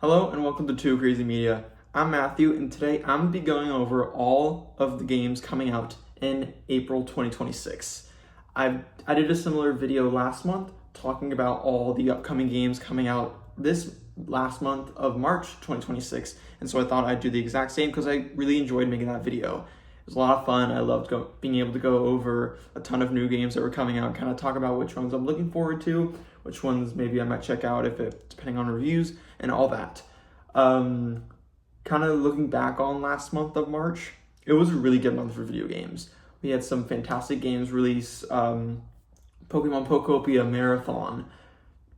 Hello and welcome to 2CrazyMedia. I'm Matthew and today I'm going to be going over all of the games coming out in April 2026. I did a similar video last month talking about all the upcoming games coming out this last month of March 2026, and so I thought I'd do the exact same because I really enjoyed making that video. It was a lot of fun. I loved being able to go over a ton of new games that were coming out, kind of talk about which ones I'm looking forward to, which ones maybe I might check out depending on reviews and all that. Kind of looking back on last month of March, it was a really good month for video games. We had some fantastic games release, Pokemon Pokopia Marathon.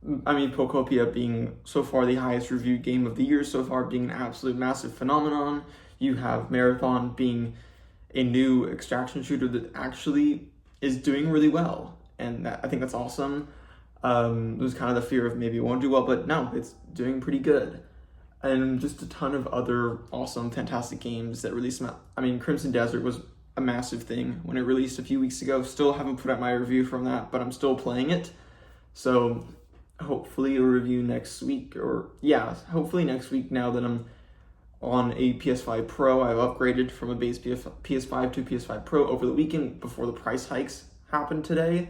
Pokopia being so far the highest reviewed game of the year so far, being an absolute massive phenomenon. You have Marathon being a new extraction shooter that actually is doing really well, and I think that's awesome. There's kind of the fear of maybe it won't do well, but no, it's doing pretty good. And just a ton of other awesome, fantastic games that released. Crimson Desert was a massive thing when it released a few weeks ago. Still haven't put out my review from that, but I'm still playing it. So hopefully a review next week, hopefully next week now that I'm on a PS5 Pro. I've upgraded from a base PS5 to PS5 Pro over the weekend before the price hikes happened today,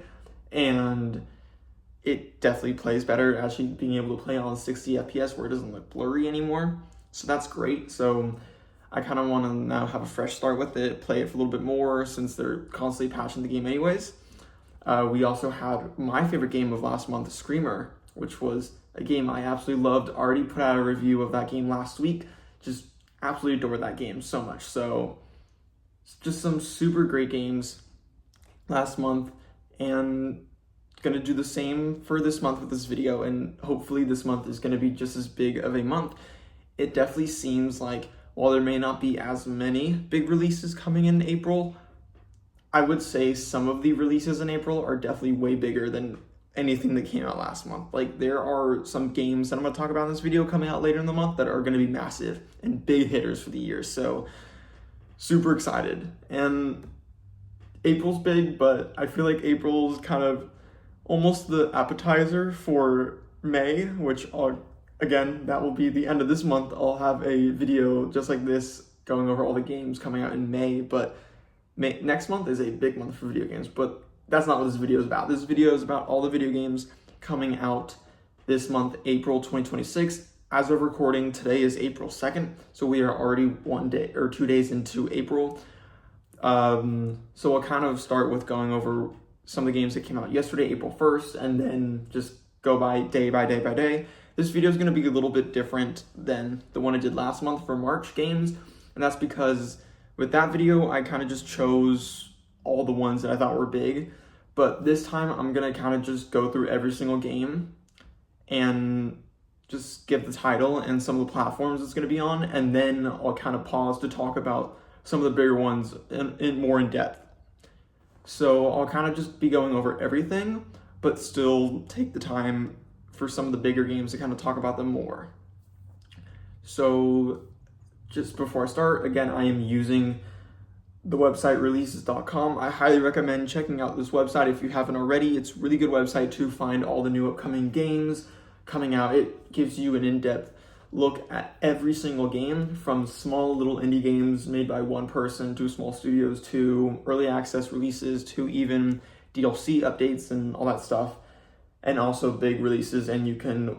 and it definitely plays better, actually being able to play on 60 FPS where it doesn't look blurry anymore. So that's great. So I kind of want to now have a fresh start with it, play it for a little bit more since they're constantly patching the game anyways. We also had my favorite game of last month, Screamer, which was a game I absolutely loved. Already put out a review of that game last week. Just absolutely adored that game so much. So just some super great games last month, and gonna do the same for this month with this video, and hopefully this month is gonna be just as big of a month. It definitely seems like while there may not be as many big releases coming in April, I would say some of the releases in April are definitely way bigger than anything that came out last month. Like, there are some games that I'm gonna talk about in this video coming out later in the month that are gonna be massive and big hitters for the year. So super excited. And April's big, but I feel like April's kind of almost the appetizer for May, which again, that will be the end of this month. I'll have a video just like this going over all the games coming out in May, but next month is a big month for video games, but that's not what this video is about. This video is about all the video games coming out this month, April 2026. As of recording, today is April 2nd, so we are already 1 day or 2 days into April. So I'll kind of start with going over some of the games that came out yesterday, April 1st, and then just go by day by day by day. This video is going to be a little bit different than the one I did last month for March games, and that's because with that video, I kind of just chose all the ones that I thought were big, but this time I'm going to kind of just go through every single game and just give the title and some of the platforms it's going to be on, and then I'll kind of pause to talk about some of the bigger ones in more in depth. So I'll kind of just be going over everything, but still take the time for some of the bigger games to kind of talk about them more. So just before I start, again, I am using the website releases.com. I highly recommend checking out this website if you haven't already. It's a really good website to find all the new upcoming games coming out. It gives you an in-depth look at every single game, from small little indie games made by one person to small studios to early access releases to even DLC updates and all that stuff, and also big releases. And you can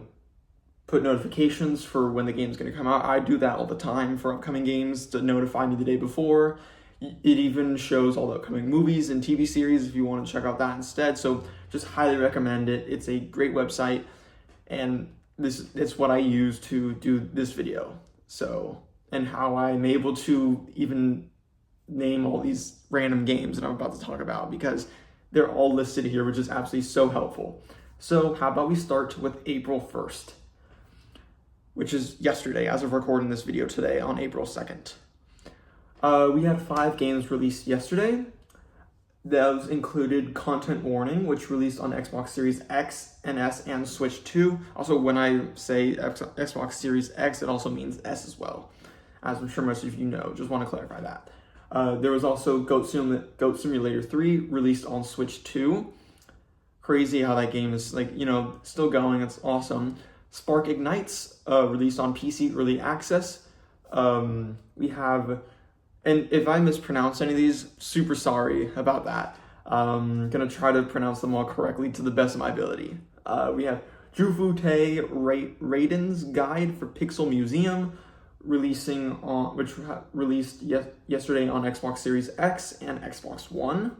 put notifications for when the game's going to come out. I do that all the time for upcoming games to notify me the day before. It even shows all the upcoming movies and TV series if you want to check out that instead. So just highly recommend it. It's a great website, and it's what I use to do this video. So, and how I'm able to even name all these random games that I'm about to talk about, because they're all listed here, which is absolutely so helpful. So how about we start with April 1st, which is yesterday, as of recording this video today on April 2nd. We had 5 games released yesterday. Those included Content Warning, which released on Xbox Series X and S and Switch 2. Also, when I say Xbox Series X, it also means S as well, as I'm sure most of you know. Just want to clarify that. There was also Goat Simulator 3, released on Switch 2. Crazy how that game is, still going. It's awesome. Spark Ignites, released on PC Early Access. We have, and if I mispronounce any of these, super sorry about that. I'm going to try to pronounce them all correctly to the best of my ability. We have Jufute Raiden's Guide for Pixel Museum, released yesterday on Xbox Series X and Xbox One.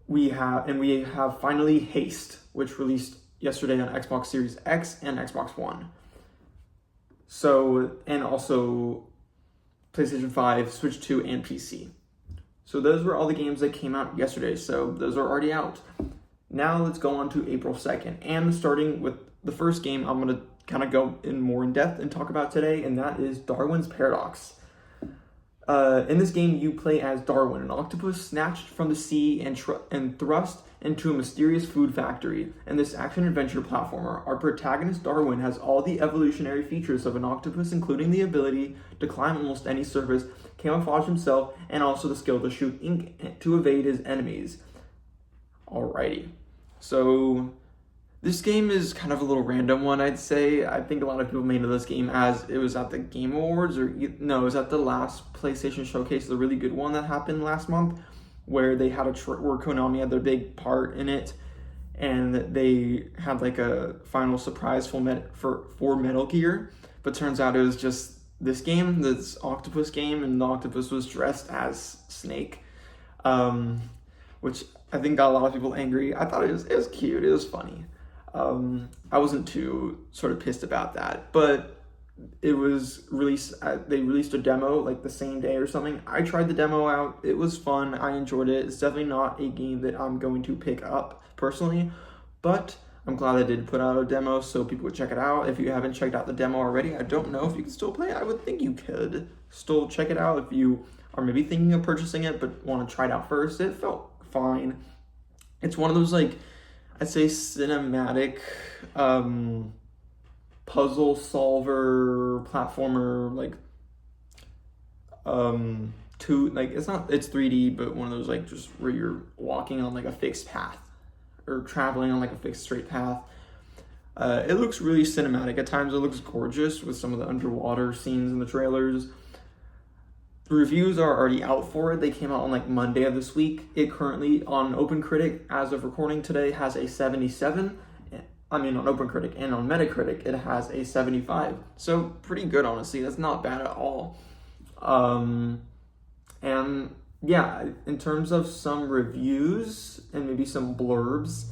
We have finally Haste, which released yesterday on Xbox Series X and Xbox One. So, and also PlayStation 5, Switch 2, and PC. So those were all the games that came out yesterday, so those are already out. Now let's go on to April 2nd, and starting with the first game I'm going to kind of go more in depth and talk about today, and that is Darwin's Paradox. In this game, you play as Darwin, an octopus snatched from the sea and thrust into a mysterious food factory. In this action-adventure platformer, our protagonist Darwin has all the evolutionary features of an octopus, including the ability to climb almost any surface, camouflage himself, and also the skill to shoot ink to evade his enemies. Alrighty, so this game is kind of a little random one, I'd say. I think a lot of people made this game as it was at the Game Awards, it was at the last PlayStation Showcase, the really good one that happened last month, where they had where Konami had their big part in it, and they had like a final surprise for Metal Gear. But turns out it was just this game, this octopus game, and the octopus was dressed as Snake, which I think got a lot of people angry. I thought it was cute, it was funny. I wasn't too sort of pissed about that, but it was released. They released a demo like the same day or something. I tried the demo out. It was fun. I enjoyed it. It's definitely not a game that I'm going to pick up personally, but I'm glad I did put out a demo so people would check it out. If you haven't checked out the demo already, I don't know if you can still play it. I would think you could still check it out if you are maybe thinking of purchasing it but want to try it out first. It felt fine. It's one of those, like, I'd say cinematic puzzle solver platformer, it's 3D, but one of those like just where you're walking on like a fixed path or traveling on like a fixed straight path. It looks really cinematic. At times it looks gorgeous with some of the underwater scenes in the trailers. The reviews are already out for it. They came out on like Monday of this week. It currently on OpenCritic, as of recording today, has a 77. On OpenCritic, and on Metacritic, it has a 75. So pretty good, honestly. That's not bad at all. And yeah, in terms of some reviews and maybe some blurbs,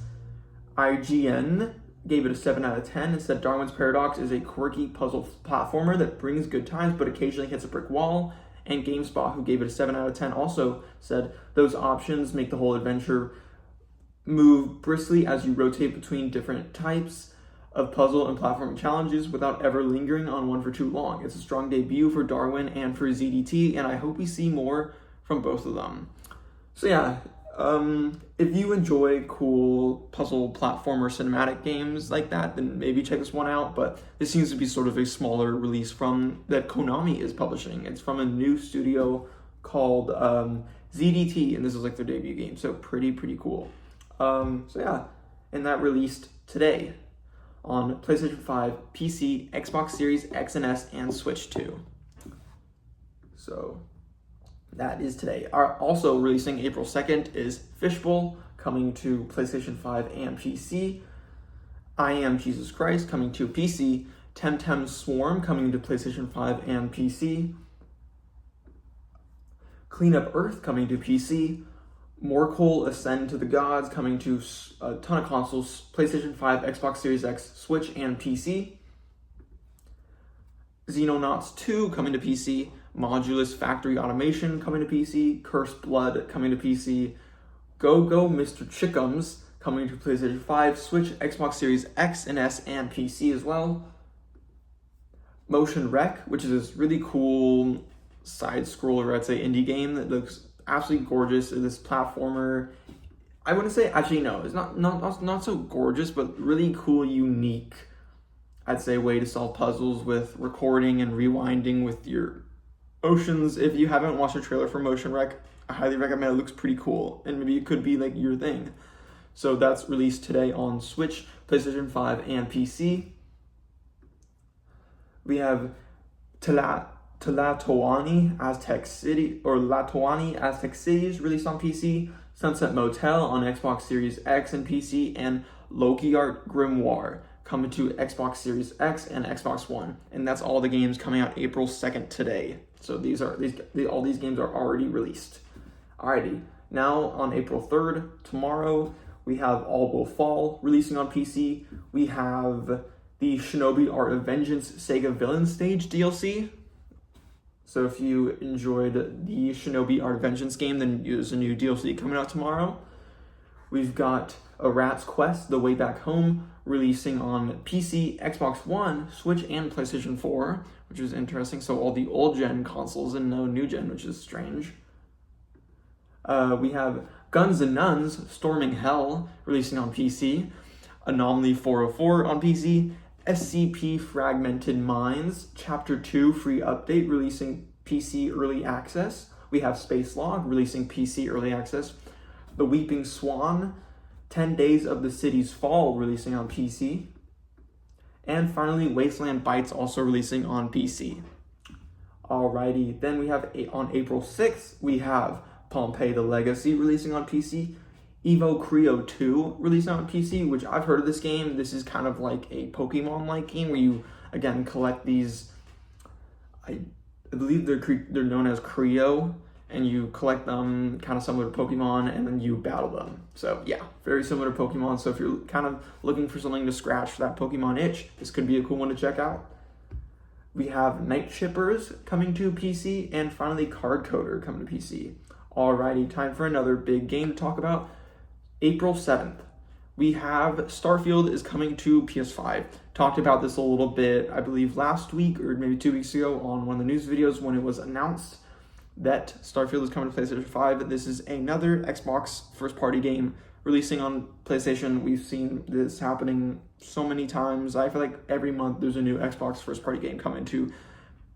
IGN gave it a 7 out of 10 and said Darwin's Paradox is a quirky puzzle platformer that brings good times but occasionally hits a brick wall. And GameSpot, who gave it a 7 out of 10, also said those options make the whole adventure move briskly as you rotate between different types of puzzle and platforming challenges without ever lingering on one for too long. It's a strong debut for Darwin and for ZDT, and I hope we see more from both of them. So yeah, if you enjoy cool puzzle platformer cinematic games like that, then maybe check this one out. But this seems to be sort of a smaller release that Konami is publishing. It's from a new studio called ZDT, and this is like their debut game. So pretty cool. So yeah, and that released today on PlayStation 5, PC, Xbox Series X and S, and Switch 2. So that is today. Also releasing April 2nd is Fishbowl, coming to PlayStation 5 and PC. I Am Jesus Christ, coming to PC. Temtem Swarm, coming to PlayStation 5 and PC. Clean Up Earth, coming to PC. Morkel Ascend to the Gods, coming to a ton of consoles, PlayStation 5, Xbox Series X, Switch, and PC. Xenonauts 2, coming to PC. Modulus Factory Automation, coming to PC. Cursed Blood, coming to PC. Go Mr. Chickums, coming to PlayStation 5, Switch, Xbox Series X and S, and PC as well. Motion Wreck, which is this really cool side-scroller, I'd say, indie game that looks absolutely gorgeous. This platformer, I wouldn't say, actually no, it's not so gorgeous, but really cool, unique, I'd say, way to solve puzzles with recording and rewinding with your motions. If you haven't watched a trailer for Motion Wreck, I highly recommend it. It looks pretty cool, and maybe it could be like your thing. So that's released today on Switch, PlayStation 5, and PC. We have Tlatoani Aztec City, or Tlatoani Aztec Cities, released on PC, Sunset Motel on Xbox Series X and PC, and Loki Art Grimoire coming to Xbox Series X and Xbox One. And that's all the games coming out April 2nd today. So all these games are already released. Alrighty, now on April 3rd, tomorrow, we have All Will Fall releasing on PC. We have the Shinobi Art of Vengeance Sega Villain Stage DLC. So if you enjoyed the Shinobi Art of Vengeance game, then there's a new DLC coming out tomorrow. We've got A Rat's Quest, The Way Back Home, releasing on PC, Xbox One, Switch, and PlayStation 4, which is interesting. So all the old gen consoles and no new gen, which is strange. We have Guns N' Nuns, Storming Hell, releasing on PC. Anomaly 404 on PC. SCP Fragmented Minds, Chapter 2 free update, releasing PC Early Access. We have Space Log, releasing PC Early Access. The Weeping Swan, 10 Days of the City's Fall, releasing on PC. And finally, Wasteland Bites, also releasing on PC. Alrighty, then we have on April 6th, we have Pompeii the Legacy, releasing on PC. Evo Creo 2 releasing on PC, which I've heard of this game. This is kind of like a Pokemon-like game where you, again, collect these, I believe they're known as Creo, and you collect them kind of similar to Pokemon, and then you battle them. So yeah, very similar to Pokemon. So if you're kind of looking for something to scratch that Pokemon itch, this could be a cool one to check out. We have Night Shippers coming to PC, and finally Card Coder coming to PC. Alrighty, time for another big game to talk about. April 7th, we have Starfield is coming to PS5. Talked about this a little bit, I believe, last week or maybe 2 weeks ago on one of the news videos when it was announced that Starfield is coming to PlayStation 5. This is another Xbox first-party game releasing on PlayStation. We've seen this happening so many times. I feel like every month there's a new Xbox first-party game coming to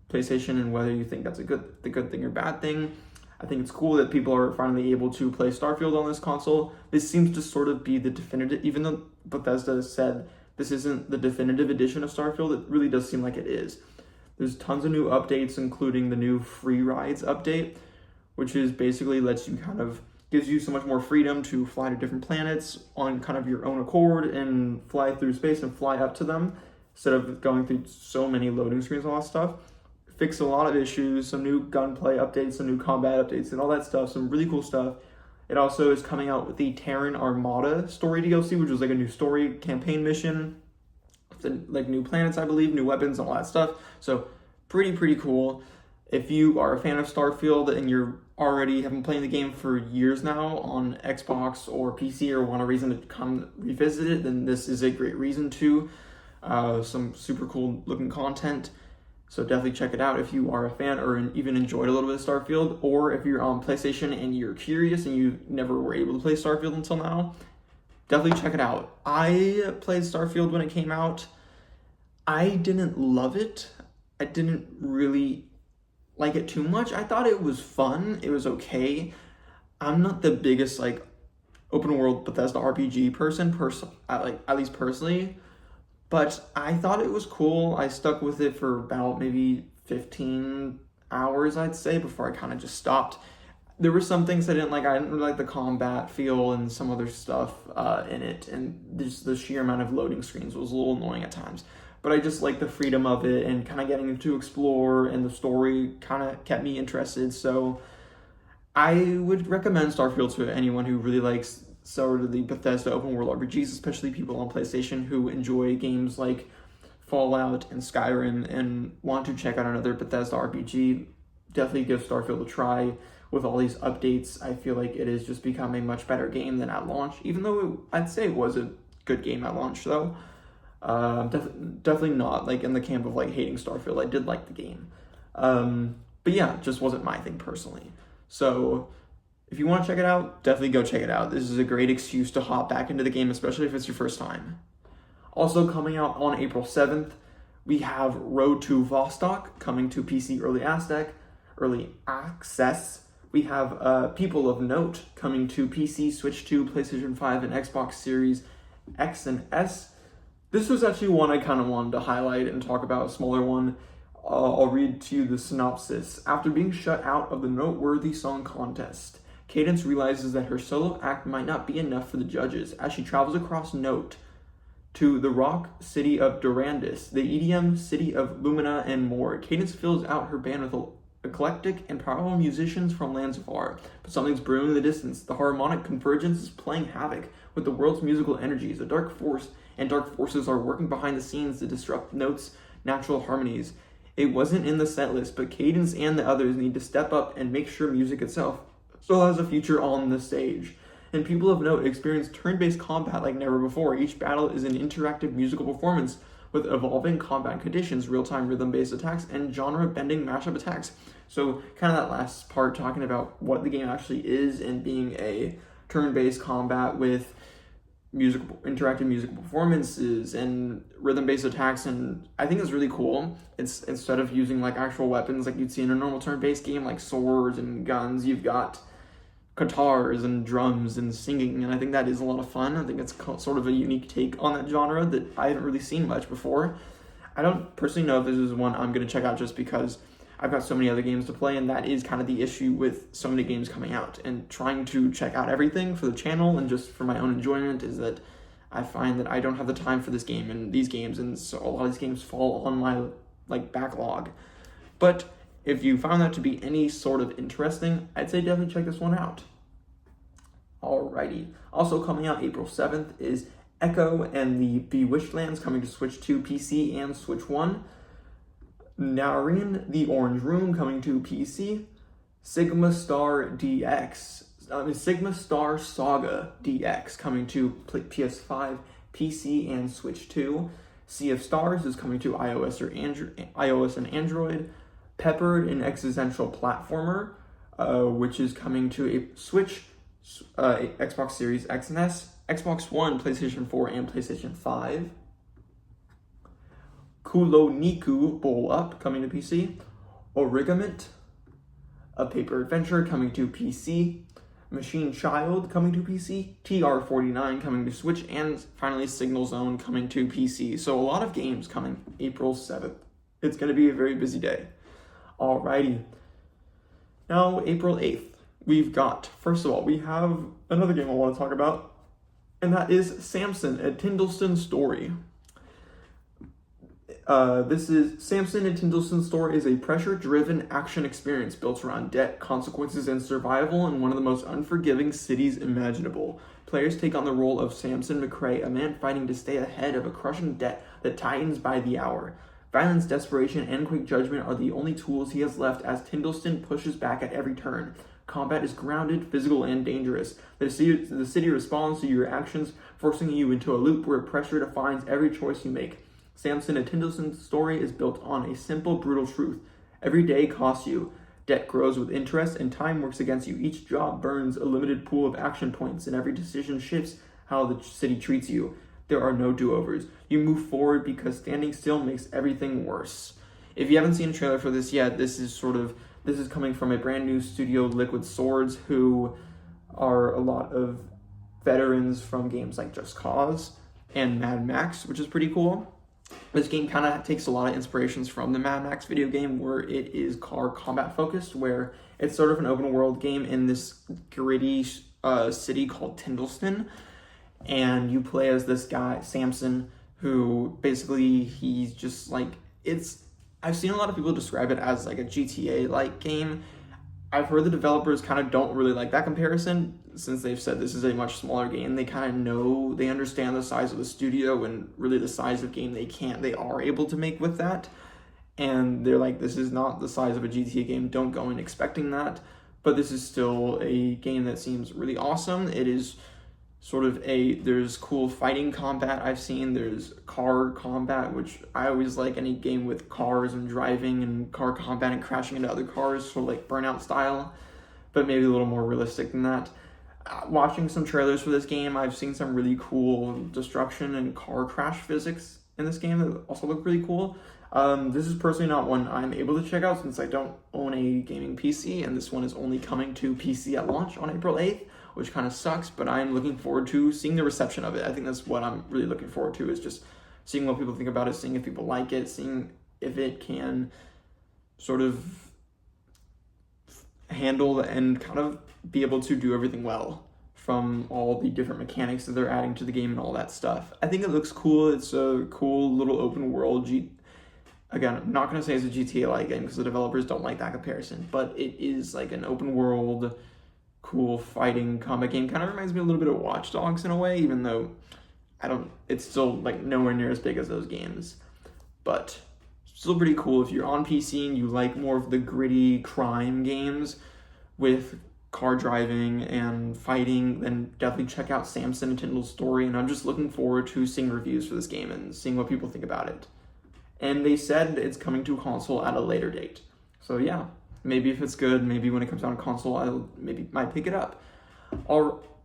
PlayStation, and whether you think that's a good thing or bad thing, I think it's cool that people are finally able to play Starfield on this console. This seems to sort of be the definitive, even though Bethesda said this isn't the definitive edition of Starfield, it really does seem like it is. There's tons of new updates, including the new Free Rides update, which is basically gives you so much more freedom to fly to different planets on kind of your own accord and fly through space and fly up to them instead of going through so many loading screens and all that stuff. Fix a lot of issues, some new gunplay updates, some new combat updates, and all that stuff, some really cool stuff. It also is coming out with the Terran Armada story DLC, which was like a new story campaign mission, like new planets, I believe, new weapons, and all that stuff. So pretty cool. If you are a fan of Starfield and you're already have been playing the game for years now on Xbox or PC or want a reason to come revisit it, then this is a great reason to. Some super cool looking content. So definitely check it out if you are a fan or even enjoyed a little bit of Starfield, or if you're on PlayStation and you're curious and you never were able to play Starfield until now, definitely check it out. I played Starfield when it came out. I didn't love it. I didn't really like it too much. I thought it was fun. It was okay. I'm not the biggest open world Bethesda RPG person, at least personally. But I thought it was cool. I stuck with it for about maybe 15 hours, I'd say, before I kind of just stopped. There were some things I didn't like. I didn't really like the combat feel and some other stuff in it. And just the sheer amount of loading screens was a little annoying at times. But I just like the freedom of it and kind of getting to explore, and the story kind of kept me interested. So I would recommend Starfield to anyone who really likes sort of the Bethesda open world RPGs, especially people on PlayStation who enjoy games like Fallout and Skyrim and want to check out another Bethesda RPG. Definitely give Starfield a try. With all these updates, I feel like it has just become a much better game than at launch, even though I'd say it was a good game at launch though. Definitely not in the camp of hating Starfield. I did like the game. But yeah, it just wasn't my thing personally. So if you want to check it out, definitely go check it out. This is a great excuse to hop back into the game, especially if it's your first time. Also coming out on April 7th, we have Road to Vostok coming to PC Early Access, We have People of Note coming to PC, Switch 2, PlayStation 5, and Xbox Series X and S. This was actually one I kind of wanted to highlight and talk about, a smaller one. I'll read to you the synopsis. After being shut out of the noteworthy song contest, Cadence realizes that her solo act might not be enough for the judges as she travels across Note to the rock city of Durandus, the EDM city of Lumina, and more. Cadence fills out her band with eclectic and powerful musicians from lands afar, but something's brewing in the distance. The harmonic convergence is playing havoc with the world's musical energies. A dark forces are working behind the scenes to disrupt Note's natural harmonies. It wasn't in the set list, but Cadence and the others need to step up and make sure music itself still has a future on the stage. And People of Note experience turn-based combat like never before. Each battle is an interactive musical performance with evolving combat conditions, real-time rhythm-based attacks, and genre-bending mashup attacks. So kind of that last part talking about what the game actually is and being a turn-based combat with interactive musical performances and rhythm-based attacks, and I think it's really cool. It's instead of using like actual weapons like you'd see in a normal turn-based game like swords and guns, you've got guitars and drums and singing, and I think that is a lot of fun. I think it's sort of a unique take on that genre that I haven't really seen much before. I don't personally know if this is one I'm going to check out just because I've got so many other games to play, and that is kind of the issue with so many games coming out. And trying to check out everything for the channel and just for my own enjoyment is that I find that I don't have the time for this game and these games, and so a lot of these games fall on my backlog. But if you found that to be any sort of interesting, I'd say definitely check this one out. Alrighty. Also coming out April 7th is Echo and the Bewitched Lands, coming to Switch 2, PC, and Switch 1. Narin, the Orange Room, coming to PC. Sigma Star Saga DX, coming to PS5, PC, and Switch 2. Sea of Stars is coming to iOS and Android. Peppered, an existential platformer, which is coming to a Switch, Xbox Series X and S, Xbox One, PlayStation 4, and PlayStation 5. Kuloniku Bowl Up, coming to PC. Origament, a paper adventure, coming to PC. Machine Child, coming to PC. TR49, coming to Switch. And finally, Signal Zone, coming to PC. So a lot of games coming April 7th. It's going to be a very busy day. Alrighty. Now, April 8th, first of all, we have another game I want to talk about, and that is Samson, a Tindleston Story. Samson and Tindleston Story is a pressure-driven action experience built around debt, consequences, and survival in one of the most unforgiving cities imaginable. Players take on the role of Samson McRae, a man fighting to stay ahead of a crushing debt that tightens by the hour. Violence, desperation, and quick judgment are the only tools he has left as Tindleston pushes back at every turn. Combat is grounded, physical, and dangerous. The city responds to your actions, forcing you into a loop where pressure defines every choice you make. Samson and Tindleston's Story is built on a simple, brutal truth. Every day costs you. Debt grows with interest, and time works against you. Each job burns a limited pool of action points, and every decision shifts how the city treats you. There are no do-overs. You move forward because standing still makes everything worse. If you haven't seen a trailer for this yet, this is coming from a brand new studio, Liquid Swords, who are a lot of veterans from games like Just Cause and Mad Max, which is pretty cool. This game kind of takes a lot of inspirations from the Mad Max video game, where it is car combat focused, where it's sort of an open world game in this gritty city called Tindleston. And you play as this guy, Samson, who basically he's just like, I've seen a lot of people describe it as like a GTA-like game. I've heard the developers kind of don't really like that comparison, since they've said this is a much smaller game. They kind of they understand the size of the studio and really the size of game they are able to make with that. And they're like, this is not the size of a GTA game, don't go in expecting that. But this is still a game that seems really awesome. It is sort of there's cool fighting combat I've seen, there's car combat, which I always like any game with cars and driving and car combat and crashing into other cars, sort of like Burnout style, but maybe a little more realistic than that. Watching some trailers for this game, I've seen some really cool destruction and car crash physics in this game that also look really cool. This is personally not one I'm able to check out since I don't own a gaming PC, and this one is only coming to PC at launch on April 8th, which kind of sucks, but I'm looking forward to seeing the reception of it. I think that's what I'm really looking forward to, is just seeing what people think about it, seeing if people like it, seeing if it can sort of handle and kind of be able to do everything well from all the different mechanics that they're adding to the game and all that stuff. I think it looks cool. It's a cool little open world. Again, I'm not going to say it's a GTA-like game because the developers don't like that comparison, but it is like an open world, cool fighting combat game. Kind of reminds me a little bit of Watch Dogs in a way, even though it's still like nowhere near as big as those games, but still pretty cool. If you're on PC and you like more of the gritty crime games with car driving and fighting, then definitely check out Samson and Tindall's story, and I'm just looking forward to seeing reviews for this game and seeing what people think about it. And they said it's coming to console at a later date. So yeah, maybe if it's good, maybe when it comes out on console, might pick it up.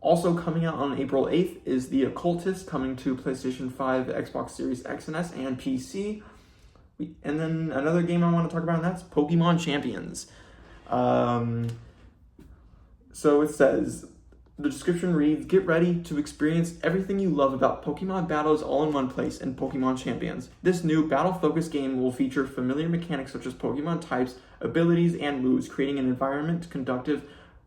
Also coming out on April 8th is The Occultist, coming to PlayStation 5, Xbox Series X and S, and PC. And then another game I want to talk about, and that's Pokemon Champions. So it says, the description reads, get ready to experience everything you love about Pokemon battles all in one place in Pokemon Champions. This new battle-focused game will feature familiar mechanics such as Pokemon types, abilities, and moves, creating an environment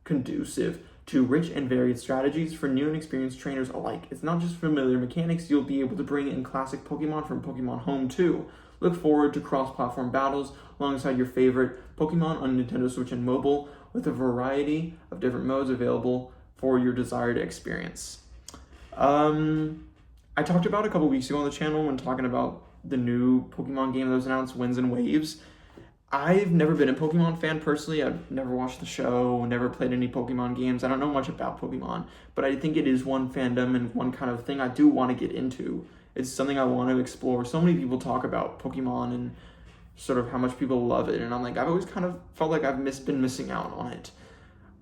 conducive to rich and varied strategies for new and experienced trainers alike. It's not just familiar mechanics, you'll be able to bring in classic Pokemon from Pokemon Home too. Look forward to cross-platform battles alongside your favorite Pokemon on Nintendo Switch and mobile, with a variety of different modes available for your desired experience. I talked about a couple weeks ago on the channel when talking about the new Pokemon game that was announced, Winds and Waves. I've never been a Pokemon fan personally. I've never watched the show, never played any Pokemon games. I don't know much about Pokemon, but I think it is one fandom and one kind of thing I do want to get into. It's something I want to explore. So many people talk about Pokemon and sort of how much people love it, and I'm like, I've always kind of felt like I've been missing out on it.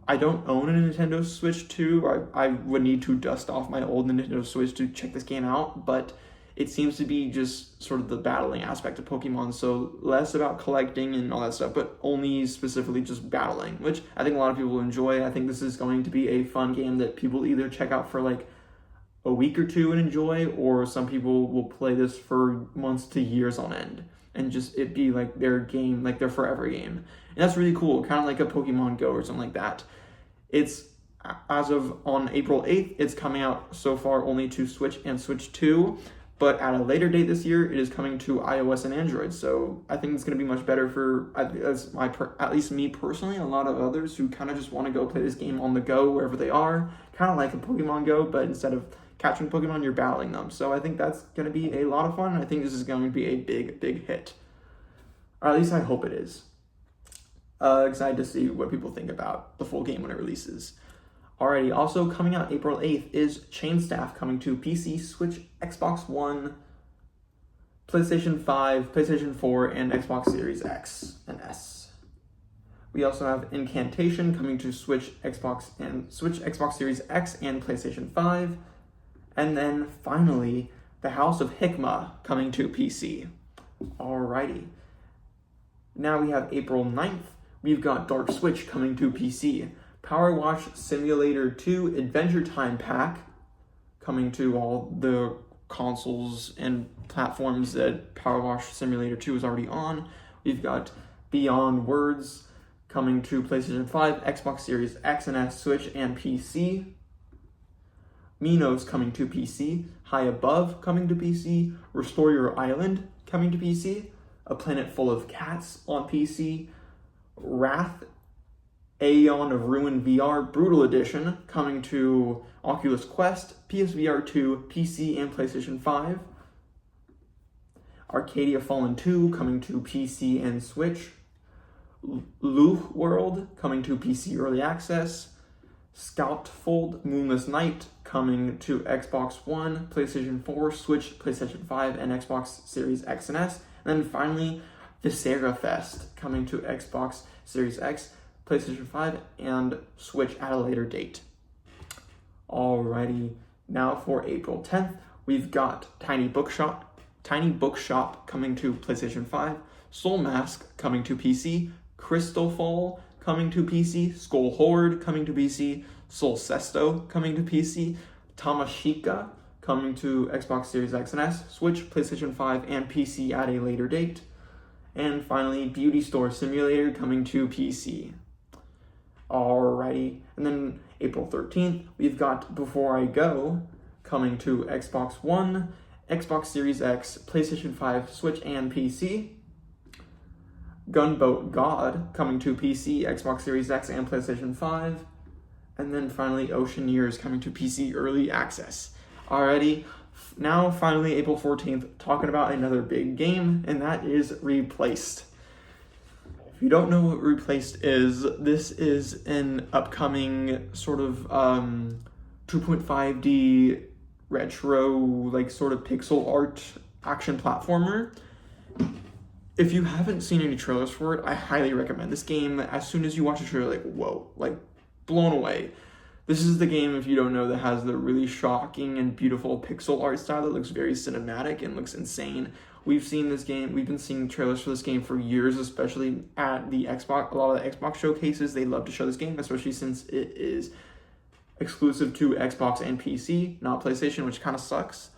I don't own a Nintendo Switch 2. I would need to dust off my old Nintendo Switch to check this game out, but it seems to be just sort of the battling aspect of Pokemon, so less about collecting and all that stuff, but only specifically just battling, which I think a lot of people enjoy. I think this is going to be a fun game that people either check out for like a week or two and enjoy, or some people will play this for months to years on end and just it be like their game, like their forever game. And that's really cool, kind of like a Pokemon Go or something like that. It's, as of on April 8th, it's coming out so far only to Switch and Switch 2, but at a later date this year, it is coming to iOS and Android. So I think it's going to be much better for, at least me personally, a lot of others who kind of just want to go play this game on the go wherever they are, kind of like a Pokemon Go, but instead of catching Pokemon, you're battling them. So I think that's going to be a lot of fun. I think this is going to be a big hit. Or at least I hope it is. Excited to see what people think about the full game when it releases. Alrighty, also coming out April 8th is Chain Staff, coming to PC, Switch, Xbox One, PlayStation 5, PlayStation 4, and Xbox Series X and S. We also have Incantation coming to Switch, Xbox Series X, and PlayStation 5. And then finally, The House of Hikmah coming to PC. Alrighty. Now we have April 9th. We've got Dark Switch coming to PC. Power Wash Simulator 2 Adventure Time Pack coming to all the consoles and platforms that Power Wash Simulator 2 is already on. We've got Beyond Words coming to PlayStation 5, Xbox Series X and S, Switch, and PC. Minos coming to PC. High Above coming to PC. Restore Your Island coming to PC. A Planet Full of Cats on PC. Wrath, Aeon of Ruin VR Brutal Edition coming to Oculus Quest, PSVR 2, PC, and PlayStation 5. Arcadia Fallen 2 coming to PC and Switch. Luch World coming to PC Early Access. Scoutfold Moonless Night coming to Xbox One, PlayStation 4, Switch, PlayStation 5, and Xbox Series X and S. And then finally, Viscera Fest coming to Xbox Series X, PlayStation 5, and Switch at a later date. Alrighty, now for April 10th, we've got Tiny Bookshop Tiny Bookshop coming to PlayStation 5, Soul Mask coming to PC, Crystal Fall coming to PC, Skull Horde coming to PC, Soul Sesto coming to PC, Tamashika coming to Xbox Series X and S, Switch, PlayStation 5, and PC at a later date. And finally, Beauty Store Simulator coming to PC. Alrighty, and then April 13th, we've got Before I Go coming to Xbox One, Xbox Series X, PlayStation 5, Switch, and PC. Gunboat God coming to PC, Xbox Series X, and PlayStation 5. And then finally, Oceaneers coming to PC Early Access. Alrighty, now finally April 14th, talking about another big game, and that is Replaced. If you don't know what Replaced is, this is an upcoming sort of 2.5D retro, like sort of pixel art action platformer. If you haven't seen any trailers for it, I highly recommend this game. As soon as you watch the trailer, like, whoa, like blown away. This is the game, if you don't know, that has the really shocking and beautiful pixel art style that looks very cinematic and looks insane. We've seen this game, we've been seeing trailers for this game for years, especially at the Xbox, a lot of the Xbox showcases. They love to show this game, especially since it is exclusive to Xbox and PC, not PlayStation, which kind of sucks.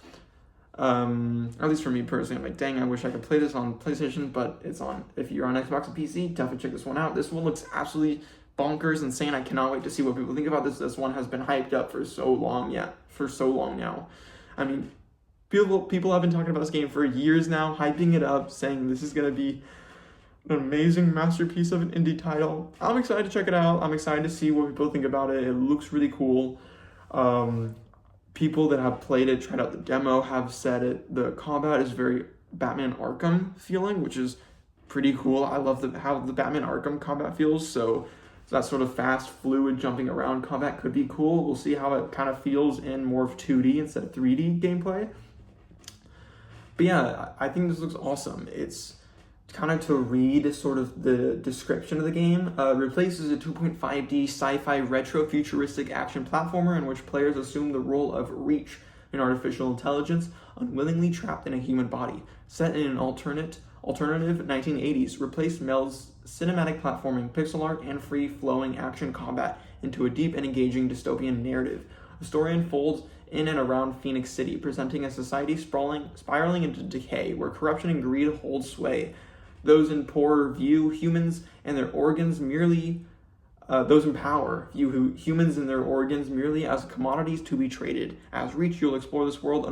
At least for me personally, I'm like, dang, I wish I could play this on PlayStation, but it's on. If you're on Xbox and PC, definitely check this one out. This one looks absolutely bonkers, insane. I cannot wait to see what people think about this. This one has been hyped up for so long now. I mean, people have been talking about this game for years now, hyping it up, saying this is going to be an amazing masterpiece of an indie title. I'm excited to check it out. I'm excited to see what people think about it. It looks really cool. People that have played it, tried out the demo, have said it. The combat is very Batman Arkham feeling, which is pretty cool. I love how the Batman Arkham combat feels. So that sort of fast, fluid, jumping around combat could be cool. We'll see how it kind of feels in more of 2D instead of 3D gameplay. But yeah, I think this looks awesome. It's kind of to read sort of the description of the game. Replaces a 2.5D sci-fi retro futuristic action platformer in which players assume the role of Reach, an artificial intelligence unwillingly trapped in a human body. Set in an alternative 1980s, Replaced melds cinematic platforming, pixel art, and free-flowing action combat into a deep and engaging dystopian narrative. The story unfolds in and around Phoenix City, presenting a society spiraling into decay, where corruption and greed hold sway. Those in power view humans and their organs merely humans and their organs merely as commodities to be traded. As Reach, you'll explore this world,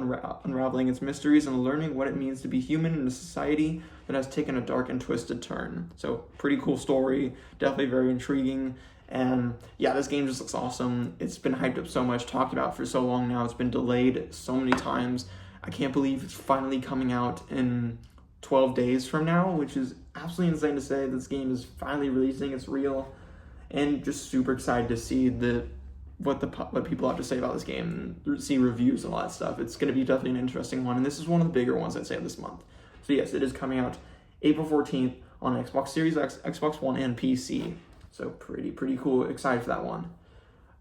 unraveling its mysteries and learning what it means to be human in a society that has taken a dark and twisted turn. So, pretty cool story, definitely very intriguing. And yeah, this game just looks awesome. It's been hyped up so much, talked about for so long now. It's been delayed so many times. I can't believe it's finally coming out in 12 days from now, which is absolutely insane to say. This game is finally releasing. It's real, and just super excited to see what people have to say about this game, and see reviews and all that stuff. It's going to be definitely an interesting one, and this is one of the bigger ones, I'd say, this month. So yes, it is coming out April 14th on Xbox Series X, Xbox One, and PC. So pretty cool. Excited for that one.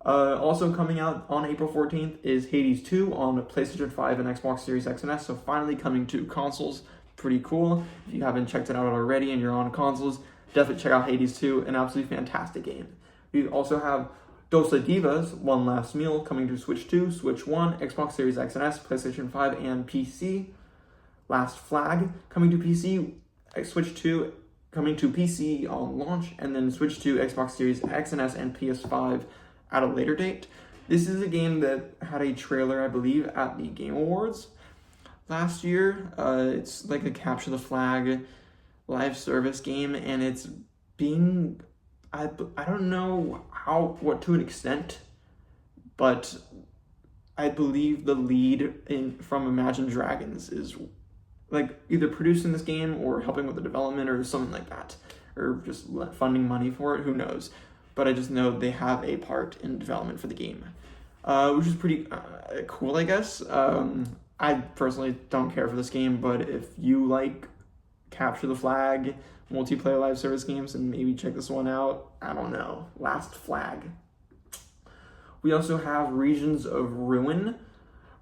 Also coming out on April 14th is Hades 2 on PlayStation 5 and Xbox Series X and S. So finally coming to consoles. Pretty cool. If you haven't checked it out already and you're on consoles, definitely check out Hades 2, an absolutely fantastic game. We also have Dos Divas, One Last Meal, coming to Switch 2, Switch 1, Xbox Series X and S, PlayStation 5, and PC. Last Flag, coming to PC, Switch 2, coming to PC on launch, and then Switch 2, Xbox Series X and S, and PS5 at a later date. This is a game that had a trailer, I believe, at the Game Awards last year. It's like a Capture the Flag live service game, and it's being, I don't know what to an extent, but I believe the lead from Imagine Dragons is like either producing this game or helping with the development or something like that, or just funding money for it, who knows. But I just know they have a part in development for the game, which is pretty cool, I guess. I personally don't care for this game, but if you like Capture the Flag, multiplayer live service games, and maybe check this one out, I don't know. Last Flag. We also have Regions of Ruin,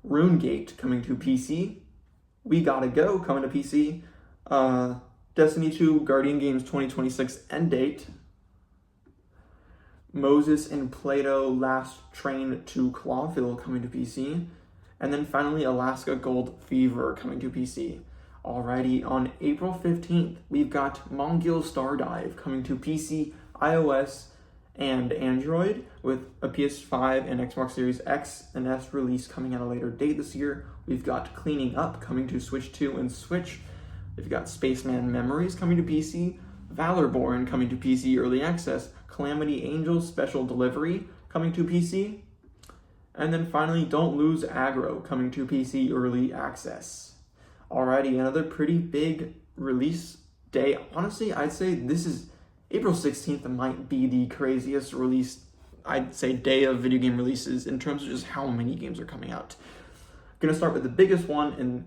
RuneGate, coming to PC. We Gotta Go coming to PC. Destiny 2 Guardian Games 2026 end date. Moses and Plato Last Train to Clawville coming to PC. And then finally Alaska Gold Fever coming to PC. Alrighty, on April 15th, we've got Mongil Stardive coming to PC, iOS, and Android, with a PS5 and Xbox Series X and S release coming at a later date this year. We've got Cleaning Up coming to Switch 2 and Switch. We've got Spaceman Memories coming to PC, Valorborn coming to PC Early Access, Calamity Angels Special Delivery coming to PC, and then finally Don't Lose Aggro coming to PC Early Access. Alrighty, another pretty big release day. Honestly, I'd say this is April 16th might be the craziest release, I'd say, day of video game releases in terms of just how many games are coming out. I'm gonna start with the biggest one,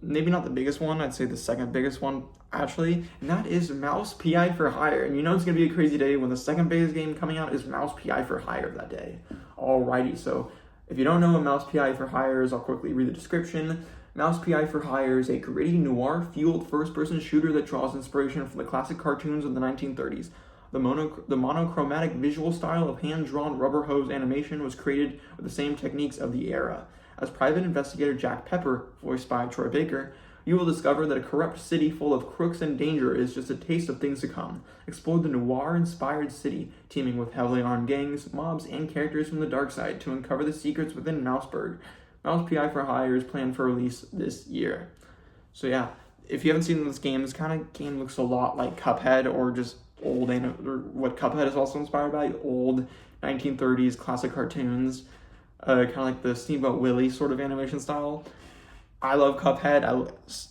maybe not the biggest one, I'd say the second biggest one actually, and that is Mouse PI for Hire. And you know it's gonna be a crazy day when the second biggest game coming out is Mouse PI for Hire that day. Alrighty, so if you don't know what Mouse PI for Hire is, I'll quickly read the description. Mouse PI for Hire is a gritty noir-fueled first-person shooter that draws inspiration from the classic cartoons of the 1930s. The monochromatic visual style of hand-drawn rubber hose animation was created with the same techniques of the era. As private investigator Jack Pepper, voiced by Troy Baker, you will discover that a corrupt city full of crooks and danger is just a taste of things to come. Explore the noir-inspired city, teeming with heavily armed gangs, mobs, and characters from the dark side to uncover the secrets within Mouseburg. Mouse PI for Hire is planned for release this year. So yeah, if you haven't seen this game, this kind of game looks a lot like Cuphead, or just or what Cuphead is also inspired by, old 1930s classic cartoons, kind of like the Steamboat Willie sort of animation style. I love Cuphead.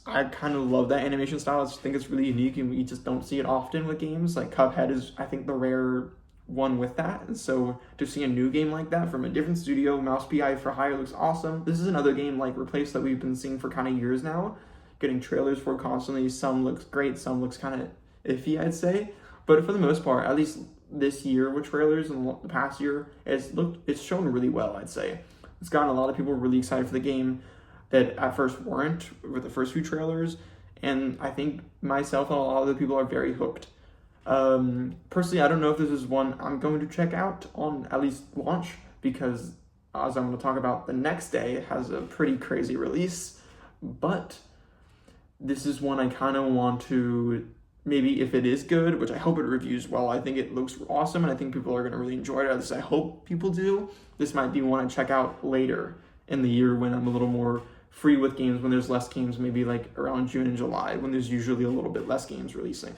I kind of love that animation style. I just think it's really unique, and we just don't see it often with games. Like Cuphead is, I think, the rare one with that. And so to see a new game like that from a different studio, Mouse PI for Hire looks awesome. This is another game like Replace that we've been seeing for kind of years now, getting trailers for constantly. Some looks great, some looks kind of iffy, I'd say. But for the most part, at least this year with trailers and the past year, it's shown really well, I'd say. It's gotten a lot of people really excited for the game that at first weren't with the first few trailers, and I think myself and a lot of the people are very hooked. Personally, I don't know if this is one I'm going to check out on at least launch, because as I'm going to talk about, the next day it has a pretty crazy release, but this is one I kind of want to, maybe if it is good, which I hope it reviews well, I think it looks awesome and I think people are going to really enjoy it, at least I hope people do. This might be one I check out later in the year when I'm a little more free with games, when there's less games, maybe like around June and July, when there's usually a little bit less games releasing.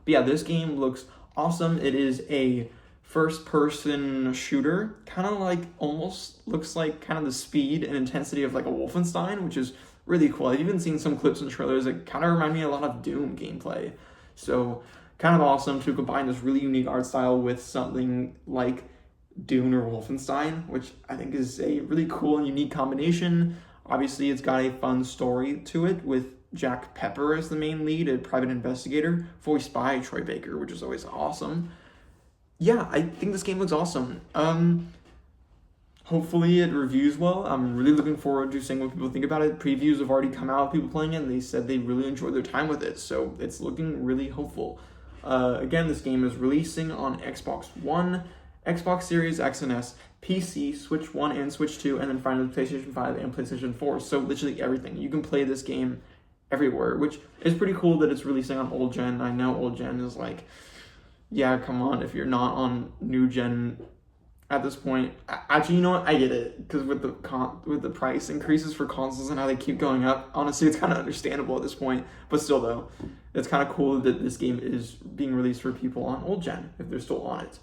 But yeah, this game looks awesome. It is a first-person shooter, kind of like, almost looks like kind of the speed and intensity of like a Wolfenstein, which is really cool. I've even seen some clips and trailers that kind of remind me a lot of Doom gameplay. So kind of awesome to combine this really unique art style with something like Dune or Wolfenstein, which I think is a really cool and unique combination. Obviously, it's got a fun story to it with Jack Pepper as the main lead, a private investigator, voiced by Troy Baker, which is always awesome. Yeah, I think this game looks awesome. Hopefully it reviews well. I'm really looking forward to seeing what people think about it. Previews have already come out, people playing it, and they said they really enjoyed their time with it, so it's looking really hopeful. Again, this game is releasing on Xbox One, Xbox Series X and S, PC, Switch 1 and Switch 2, and then finally PlayStation 5 and PlayStation 4. So literally everything. You can play this game everywhere, which is pretty cool that it's releasing on old gen. I know old gen is like, yeah, come on, if you're not on new gen at this point. Actually, you know what? I get it, because with the price increases for consoles and how they keep going up, honestly, it's kind of understandable at this point. But still, though, it's kind of cool that this game is being released for people on old gen, if they're still on it.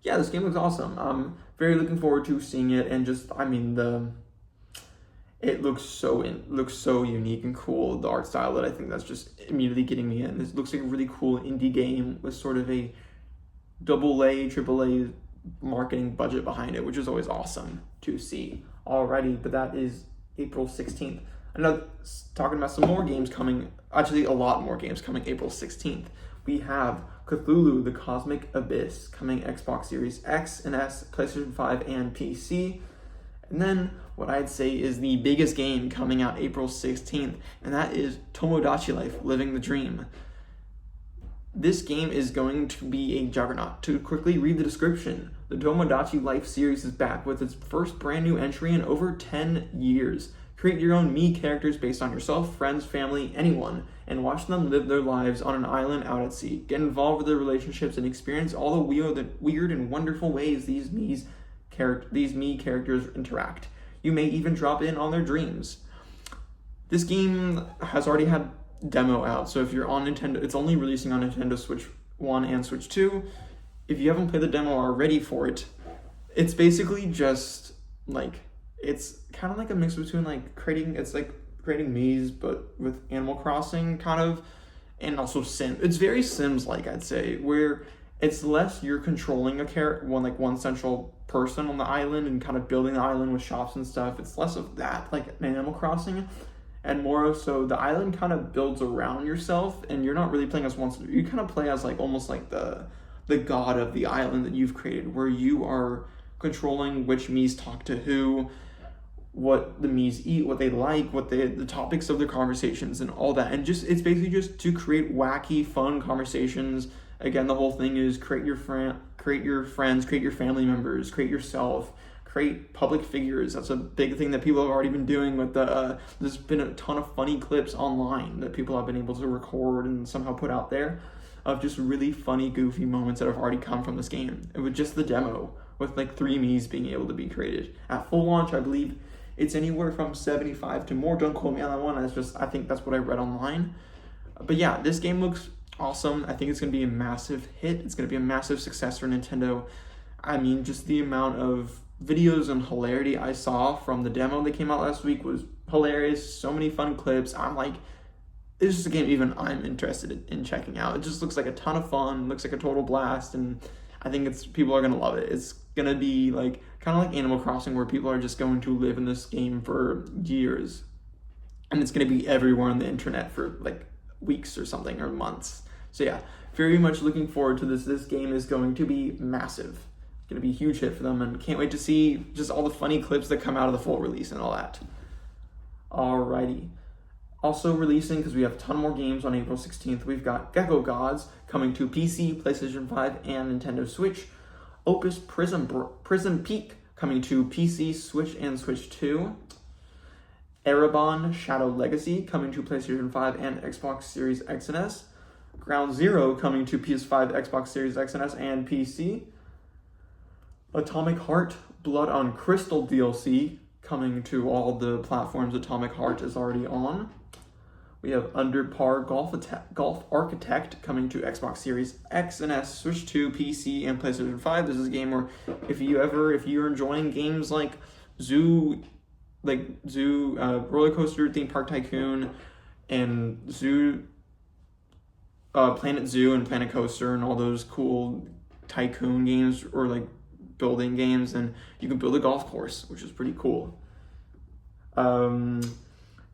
Yeah, this game looks awesome. I'm very looking forward to seeing it, and just, I mean, it looks so unique and cool, the art style, that I think that's just immediately getting me in. This looks like a really cool indie game with sort of a AA, AAA marketing budget behind it, which is always awesome to see. Alrighty, but that is April 16th. Another, talking about some more games coming, actually a lot more games coming April 16th. We have Cthulhu, the Cosmic Abyss, coming Xbox Series X and S, PlayStation 5, and PC. And then what I'd say is the biggest game coming out April 16th, and that is Tomodachi Life, Living the Dream. This game is going to be a juggernaut. To quickly read the description, the Tomodachi Life series is back with its first brand new entry in over 10 years. Create your own Mii characters based on yourself, friends, family, anyone, and watch them live their lives on an island out at sea. Get involved with their relationships and experience all the weird and wonderful ways these Mii characters interact. You may even drop in on their dreams. This game has already had demo out, so if you're on Nintendo, it's only releasing on Nintendo Switch 1 and Switch 2. If you haven't played the demo already for it, it's basically just like, it's kind of like a mix between like creating Mii's but with Animal Crossing kind of, and also Sim. It's very Sims-like, I'd say, where it's less you're controlling one central person on the island and kind of building the island with shops and stuff. It's less of that, like Animal Crossing, and more so the island kind of builds around yourself, and you're not really playing as one. You kind of play as like almost like the god of the island that you've created, where you are controlling which Mii's talk to who, what the Mii's eat, what they like, what the topics of their conversations, and all that. And just it's basically just to create wacky, fun conversations. Again, the whole thing is create your friends, create your family members, create yourself, create public figures. That's a big thing that people have already been doing with there's been a ton of funny clips online that people have been able to record and somehow put out there of just really funny, goofy moments that have already come from this game. It was just the demo with like 3 Mii's being able to be created. At full launch, I believe it's anywhere from 75 to more. Don't quote me on that one. I think that's what I read online. But yeah, this game looks awesome. I think it's going to be a massive hit. It's going to be a massive success for Nintendo. I mean, just the amount of videos and hilarity I saw from the demo that came out last week was hilarious. So many fun clips. I'm like, this is a game even I'm interested in checking out. It just looks like a ton of fun, looks like a total blast, and I think people are going to love it. It's going to be like kind of like Animal Crossing, where people are just going to live in this game for years, and it's going to be everywhere on the internet for like weeks or something, or months. So yeah, very much looking forward to this. This game is going to be massive. It's going to be a huge hit for them, and can't wait to see just all the funny clips that come out of the full release and all that. Alrighty. Also releasing, because we have a ton more games on April 16th, we've got Gecko Gods coming to PC, PlayStation 5, and Nintendo Switch. Opus Prism Peak coming to PC, Switch, and Switch 2. Erebon Shadow Legacy coming to PlayStation 5 and Xbox Series X and S. Ground Zero coming to PS5, Xbox Series X and S, and PC. Atomic Heart Blood on Crystal DLC coming to all the platforms Atomic Heart is already on. We have Under Par Golf Architect coming to Xbox Series X and S, Switch 2, PC, and PlayStation 5. This is a game where if you're enjoying games like Zoo, Roller Coaster Theme Park Tycoon, and Planet Zoo and Planet Coaster, and all those cool tycoon games or like building games, and you can build a golf course, which is pretty cool.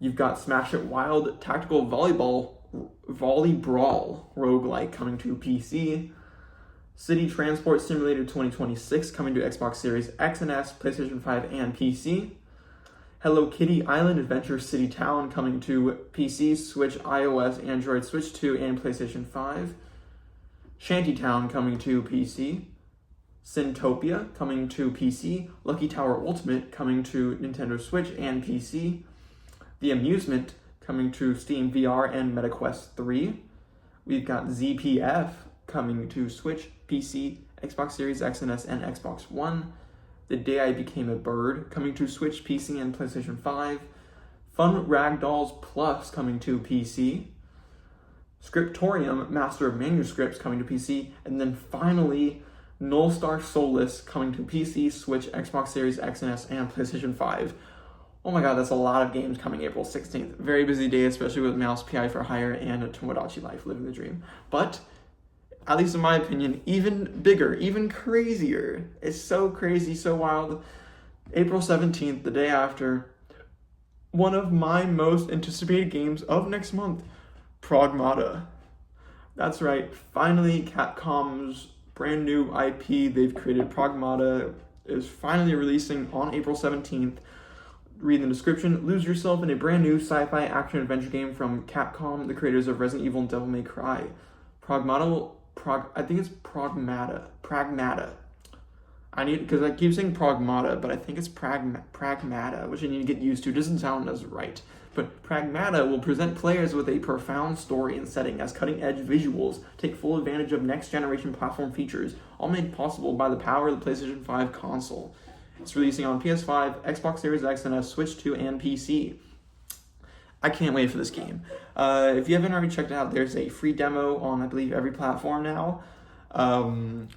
You've got Smash It Wild Tactical Volley Brawl Roguelike coming to PC. City Transport Simulator 2026 coming to Xbox Series X and S, PlayStation 5, and PC. Hello Kitty Island Adventure City Town coming to PC, Switch, iOS, Android, Switch 2, and PlayStation 5. Shantytown coming to PC. Syntopia coming to PC. Lucky Tower Ultimate coming to Nintendo Switch and PC. The Amusement coming to Steam VR and MetaQuest 3. We've got ZPF coming to Switch, PC, Xbox Series X and S, and Xbox One. The Day I Became a Bird coming to Switch, PC, and PlayStation 5. Fun Ragdolls Plus coming to PC. Scriptorium Master of Manuscripts coming to PC. And then finally, Null Star Soulless coming to PC, Switch, Xbox Series X and S, and PlayStation 5. Oh my god, that's a lot of games coming April 16th. Very busy day, especially with Mouse PI for Hire and Tomodachi Life, Living the Dream. But, at least in my opinion, even bigger, even crazier. It's so crazy, so wild. April 17th, the day after, one of my most anticipated games of next month, Pragmata. That's right, finally Capcom's brand new IP they've created, Pragmata, is finally releasing on April 17th. read in the description. Lose yourself in a brand new sci-fi action-adventure game from Capcom, the creators of Resident Evil and Devil May Cry. I think it's Pragmata. Because I keep saying Pragmata, but I think it's Pragmata, which I need to get used to. It doesn't sound as right. But Pragmata will present players with a profound story and setting as cutting-edge visuals take full advantage of next-generation platform features, all made possible by the power of the PlayStation 5 console. It's releasing on PS5, Xbox Series X, and Switch 2 and PC. I can't wait for this game. If you haven't already checked it out, there's a free demo on, I believe, every platform now,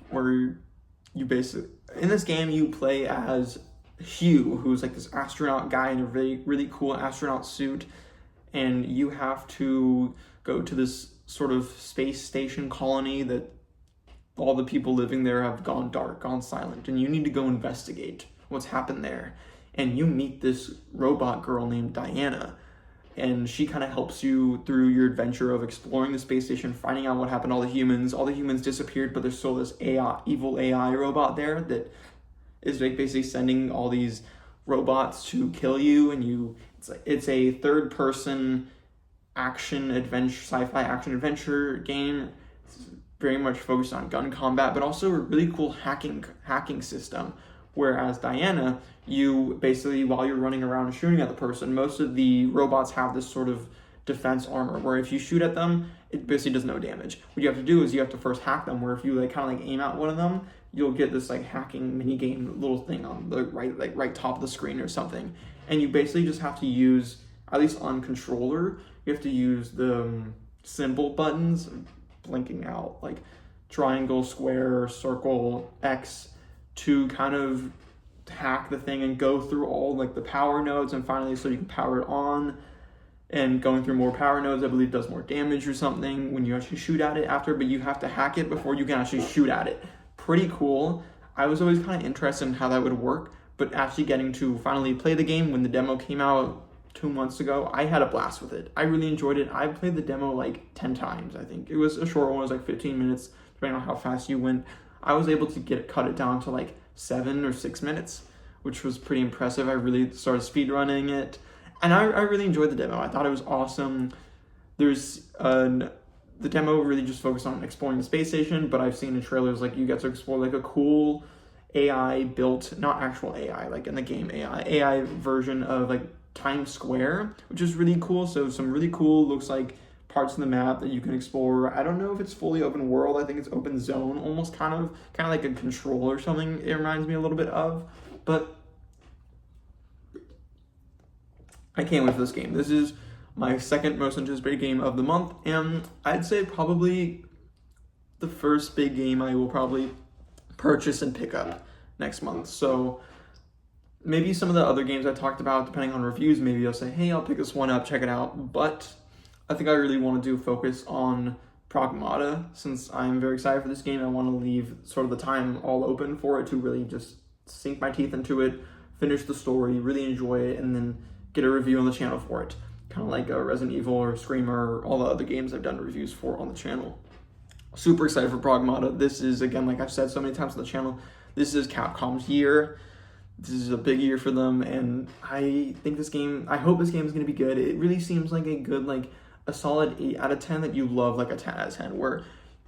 where you basically, in this game, you play as Hugh, who's like this astronaut guy in a really, really cool astronaut suit, and you have to go to this sort of space station colony that all the people living there have gone dark, gone silent, and you need to go investigate what's happened there. And you meet this robot girl named Diana, and she kind of helps you through your adventure of exploring the space station, finding out what happened to all the humans. All the humans disappeared, but there's still this evil AI robot there that is like basically sending all these robots to kill you, and it's a third-person sci-fi action adventure game. It's very much focused on gun combat, but also a really cool hacking system. Whereas Diana, you basically, while you're running around and shooting at the person, most of the robots have this sort of defense armor where if you shoot at them, it basically does no damage. What you have to do is you have to first hack them, where if you kind of aim at one of them, you'll get this hacking mini game little thing on the right top of the screen or something. And you basically just have to use, at least on controller, you have to use the symbol buttons blinking out, like triangle, square, circle, X, to kind of hack the thing and go through all the power nodes, and finally so you can power it on. And going through more power nodes, I believe, does more damage or something when you actually shoot at it after, but you have to hack it before you can actually shoot at it. Pretty cool. I was always kind of interested in how that would work, but actually getting to finally play the game when the demo came out 2 months ago, I had a blast with it. I really enjoyed it. I played the demo 10 times, I think. It was a short one, it was 15 minutes, depending on how fast you went. I was able to cut it down to 7 or 6 minutes, which was pretty impressive. I really started speedrunning it, and I really enjoyed the demo. I thought it was awesome. The demo really just focused on exploring the space station, but I've seen in trailers you get to explore a cool AI built, not actual AI, in the game AI version of Times Square, which is really cool. So some really cool, looks like parts of the map that you can explore. I don't know if it's fully open world. I think it's open zone, almost kind of like a Control or something. It reminds me a little bit of, but I can't wait for this game. This is my second most anticipated game of the month, and I'd say probably the first big game I will probably purchase and pick up next month. So maybe some of the other games I talked about, depending on reviews, maybe I'll say, hey, I'll pick this one up, check it out. But I think I really want to focus on Pragmata, since I'm very excited for this game. I want to leave sort of the time all open for it to really just sink my teeth into it, finish the story, really enjoy it, and then get a review on the channel for it. Kind of like Resident Evil or Screamer, or all the other games I've done reviews for on the channel. Super excited for Pragmata. This is, again, like I've said so many times on the channel, this is Capcom's year. This is a big year for them, and I hope this game is going to be good. It really seems like a good, a solid 8 out of 10 that you love, a 10 out of 10, where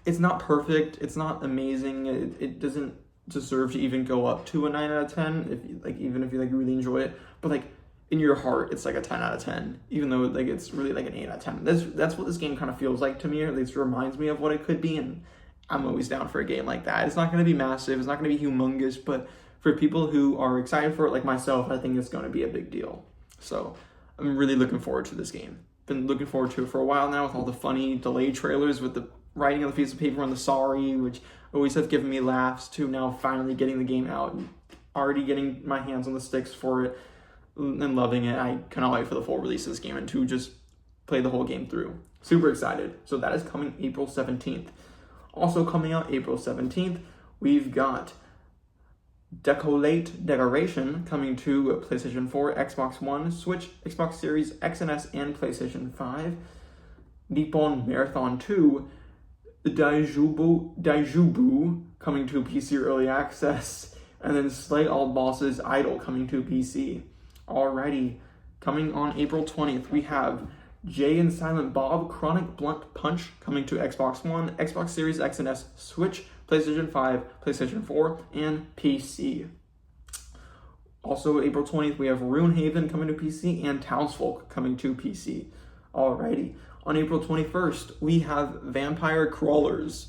it's not perfect, it's not amazing, it doesn't deserve to even go up to a 9 out of 10, even if you really enjoy it, but in your heart, it's a 10 out of 10, even though it's really an 8 out of 10. That's what this game kind of feels like to me, or at least reminds me of what it could be, and I'm always down for a game like that. It's not going to be massive, it's not going to be humongous, but for people who are excited for it, like myself, I think it's going to be a big deal. So I'm really looking forward to this game. Been looking forward to it for a while now, with all the funny delayed trailers with the writing on the piece of paper on the sorry, which always have given me laughs, to now finally getting the game out and already getting my hands on the sticks for it and loving it. I cannot wait for the full release of this game and to just play the whole game through. Super excited. So that is coming April 17th. Also coming out April 17th, we've got Decoration coming to PlayStation 4, Xbox One, Switch, Xbox Series X and S, and PlayStation 5. Nippon Marathon 2, Daijubu coming to PC Early Access, and then Slay All Bosses Idol coming to PC. Alrighty, coming on April 20th, we have Jay and Silent Bob Chronic Blunt Punch coming to Xbox One, Xbox Series X and S, Switch, PlayStation 5, PlayStation 4, and PC. Also, April 20th, we have Runehaven coming to PC and Townsfolk coming to PC. Alrighty, on April 21st, we have Vampire Crawlers.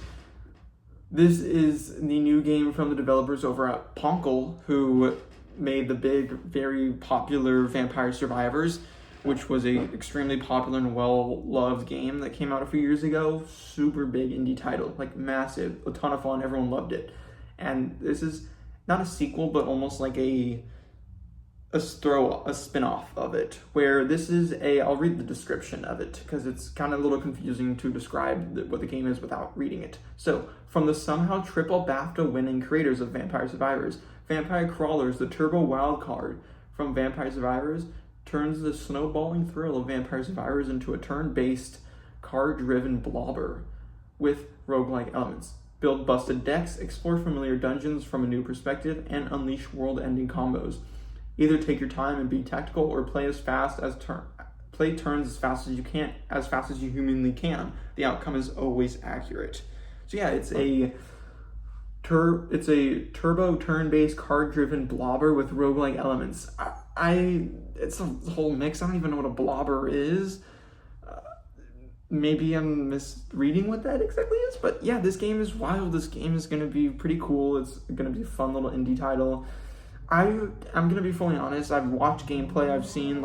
This is the new game from the developers over at Ponkel, who made the big, very popular Vampire Survivors, which was a extremely popular and well-loved game that came out a few years ago. Super big indie title, like massive, a ton of fun, everyone loved it. And this is not a sequel, but almost like a spin-off of it, where this is I'll read the description of it, because it's kind of a little confusing to describe what the game is without reading it. So, from the somehow triple BAFTA-winning creators of Vampire Survivors, Vampire Crawlers, the turbo wild card from Vampire Survivors, turns the snowballing thrill of Vampire Survivors into a turn-based, card-driven blobber with roguelike elements. Build busted decks, explore familiar dungeons from a new perspective, and unleash world-ending combos. Either take your time and be tactical, or play turns as fast as you can, as fast as you humanly can. The outcome is always accurate. So yeah, it's a turbo turn-based card-driven blobber with roguelike elements. It's a whole mix. I don't even know what a blobber is. Maybe I'm misreading what that exactly is, but yeah, this game is wild. This game is going to be pretty cool. It's going to be a fun little indie title. I'm going to be fully honest. I've watched gameplay. I've seen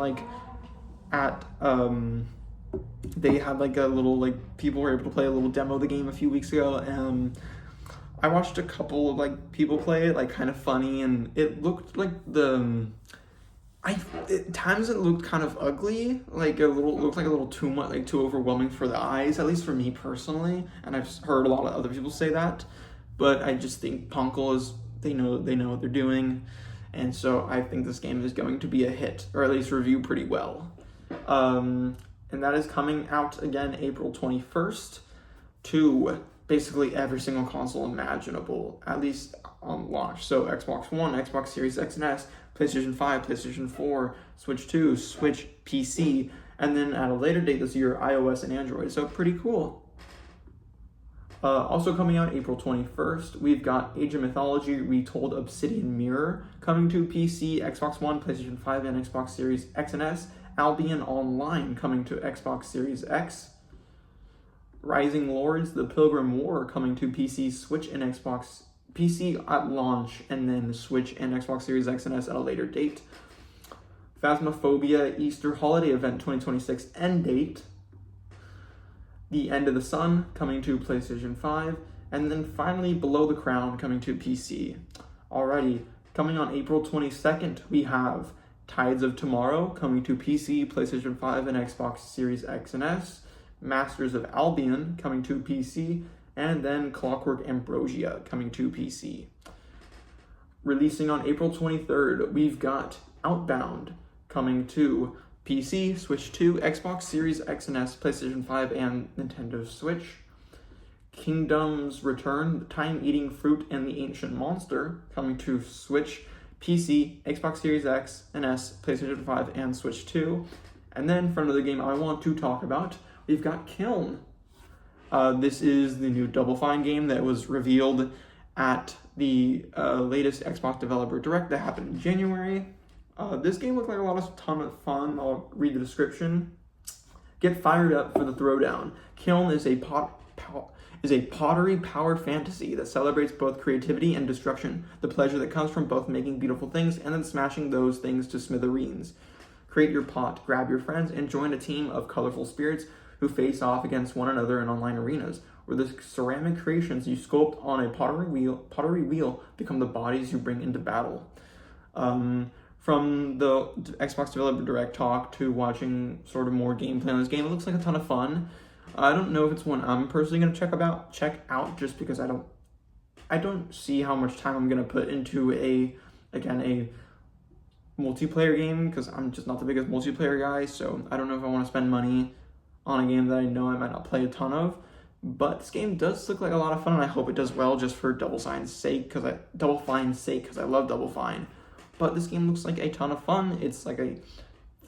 they had a little, people were able to play a little demo of the game a few weeks ago, and I watched a couple of people play it, kind of funny, and it looked like at times it looked kind of ugly, looked like a little too much, too overwhelming for the eyes, at least for me personally, and I've heard a lot of other people say that, but I just think Ponkel they know what they're doing, and so I think this game is going to be a hit, or at least review pretty well. And that is coming out again April 21st to basically every single console imaginable, at least on launch. So Xbox One, Xbox Series X and S, PlayStation 5, PlayStation 4, Switch 2, Switch, PC, and then at a later date this year, iOS and Android. So pretty cool. Also coming out April 21st, we've got Age of Mythology Retold Obsidian Mirror coming to PC, Xbox One, PlayStation 5, and Xbox Series X and S. Albion Online coming to Xbox Series X. Rising Lords, The Pilgrim War coming to PC, Switch, and Xbox. PC at launch, and then Switch and Xbox Series X and S at a later date. Phasmophobia Easter Holiday Event 2026 end date. The End of the Sun coming to PlayStation 5, and then finally Below the Crown coming to PC. Alrighty, coming on April 22nd, we have Tides of Tomorrow coming to PC, PlayStation 5, and Xbox Series X and S. Masters of Albion coming to PC, and then Clockwork Ambrosia coming to PC. Releasing on April 23rd, we've got Outbound coming to PC, Switch 2, Xbox Series X and S, PlayStation 5, and Nintendo Switch. Kingdom's Return, Time-Eating Fruit and the Ancient Monster coming to Switch, PC, Xbox Series X and S, PlayStation 5, and Switch 2. And then for another game I want to talk about, we've got Kiln. This is the new Double Fine game that was revealed at the latest Xbox Developer Direct that happened in January. This game looked like a ton of fun. I'll read the description. Get fired up for the throwdown. Kiln is a pottery-powered fantasy that celebrates both creativity and destruction, the pleasure that comes from both making beautiful things and then smashing those things to smithereens. Create your pot, grab your friends, and join a team of colorful spirits who face off against one another in online arenas, where the ceramic creations you sculpt on a pottery wheel become the bodies you bring into battle. From the Xbox Developer Direct talk to watching sort of more gameplay on this game, it looks like a ton of fun. I don't know if it's one I'm personally going to check out just because I don't see how much time I'm going to put into a multiplayer game, because I'm just not the biggest multiplayer guy, so I don't know if I want to spend money on a game that I know I might not play a ton of. But this game does look like a lot of fun, and I hope it does well just for Double Fine's sake, because I love Double Fine. but this game looks like a ton of fun. It's like a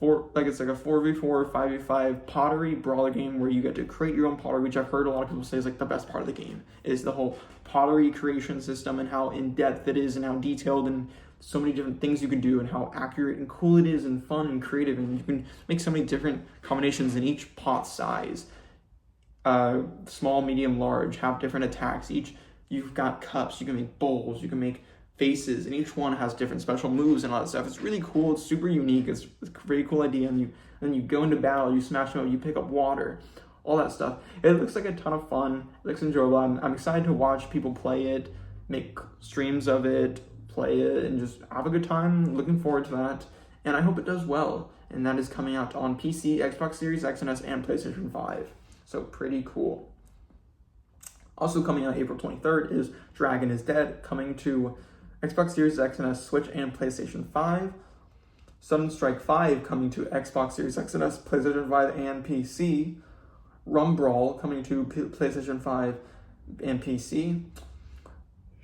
4v4, 5v5 pottery brawler game where you get to create your own pottery, which I've heard a lot of people say is like the best part of the game, is the whole pottery creation system and how in-depth it is and how detailed and so many different things you can do and how accurate and cool it is and fun and creative, and you can make so many different combinations in each pot size. Small, medium, large, have different attacks. You've got cups, you can make bowls, you can make faces, and each one has different special moves and all that stuff. It's really cool. It's super unique. It's a very cool idea. And then you go into battle, you smash them up, you pick up water, all that stuff. It looks like a ton of fun. It looks enjoyable. I'm excited to watch people play it, make streams of it, play it, and just have a good time. Looking forward to that. And I hope it does well. And that is coming out on PC, Xbox Series X and S, and PlayStation 5. So pretty cool. Also coming out April 23rd is Dragon is Dead, coming to Xbox Series X and S, Switch, and PlayStation 5. Sudden Strike 5 coming to Xbox Series X and S, PlayStation 5, and PC. Rum Brawl coming to PlayStation 5 and PC.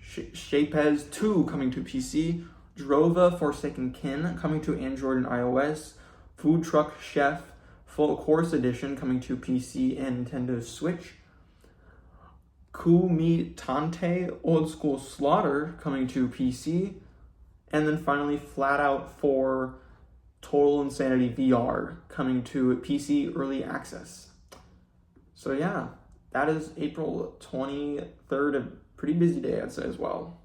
Shapez 2 coming to PC. Drova Forsaken Kin coming to Android and iOS. Food Truck Chef Full Course Edition coming to PC and Nintendo Switch. Kumi Tante Old School Slaughter coming to PC. And then finally Flat Out 4 Total Insanity VR coming to PC Early Access. So yeah, that is April 23rd, a pretty busy day I'd say as well.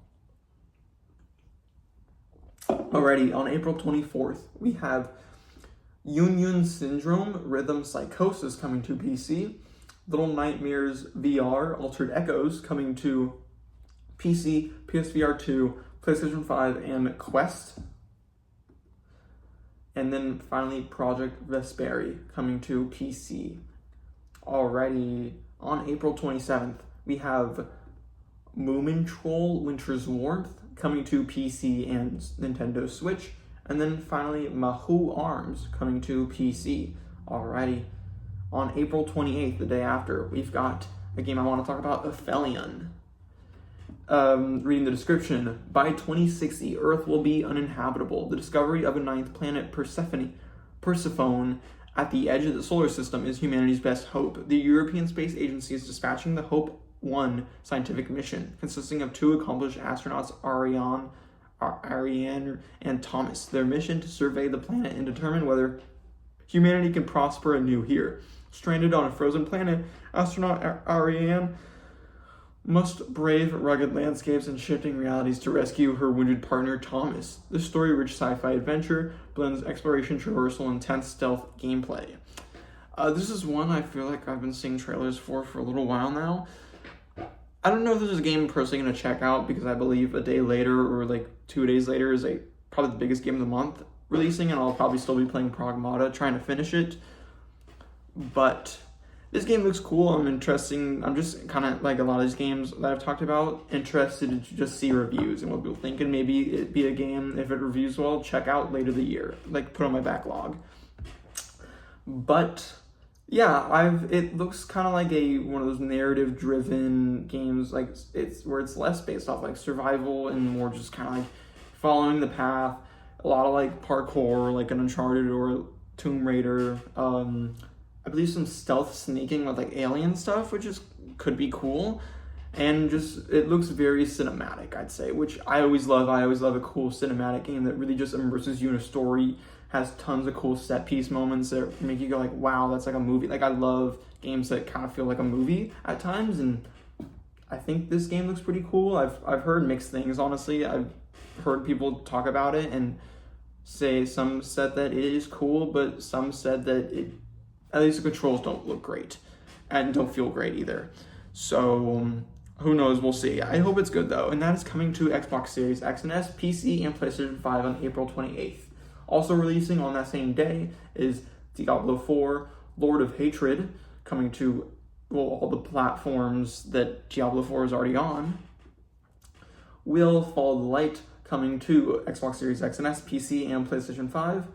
Alrighty, on April 24th, we have Union Syndrome Rhythm Psychosis coming to PC. Little Nightmares VR Altered Echoes coming to PC, PSVR 2, PlayStation 5, and Quest. And then finally Project Vesperi coming to PC. Alrighty, on April 27th, we have Moomin Troll Winter's Warmth coming to PC and Nintendo Switch. And then finally Mahou Arms coming to PC. Alrighty. On April 28th, the day after, we've got a game I want to talk about, Aphelion. Reading the description, by 2060, Earth will be uninhabitable. The discovery of a ninth planet, Persephone, at the edge of the solar system is humanity's best hope. The European Space Agency is dispatching the Hope 1 scientific mission, consisting of 2 accomplished astronauts, Ariane and Thomas. Their mission to survey the planet and determine whether humanity can prosper anew here. Stranded on a frozen planet, astronaut Ariane must brave rugged landscapes and shifting realities to rescue her wounded partner Thomas. This story-rich sci-fi adventure blends exploration, traversal, and intense stealth gameplay. This is one I feel like I've been seeing trailers for a little while now. I don't know if this is a game I'm personally going to check out because I believe a day later or like 2 days later is probably the biggest game of the month releasing, and I'll probably still be playing Pragmata, trying to finish it. But this game looks cool. I'm just kind of like a lot of these games that I've talked about, interested to just see reviews and what people think, and maybe it'd be a game, if it reviews well, check out later the year, like put on my backlog. But yeah, it looks kind of like one of those narrative driven games, like it's less based off like survival and more just kind of like following the path. A lot of like parkour, like an Uncharted or Tomb Raider. I believe some stealth sneaking with like alien stuff, which could be cool. And just, it looks very cinematic, I'd say, which I always love. I always love a cool cinematic game that really just immerses you in a story, has tons of cool set piece moments that make you go like, wow, that's like a movie. Like I love games that kind of feel like a movie at times, and I think this game looks pretty cool. I've heard mixed things, honestly. I've heard people talk about it and say, some said that it is cool, but some said that at least the controls don't look great and don't feel great either. So who knows, we'll see. I hope it's good though. And that is coming to Xbox Series X and S, PC, and PlayStation 5 on April 28th. Also releasing on that same day is Diablo 4, Lord of Hatred, coming to all the platforms that Diablo 4 is already on. Will Follow the Light, coming to Xbox Series X and S, PC, and PlayStation 5.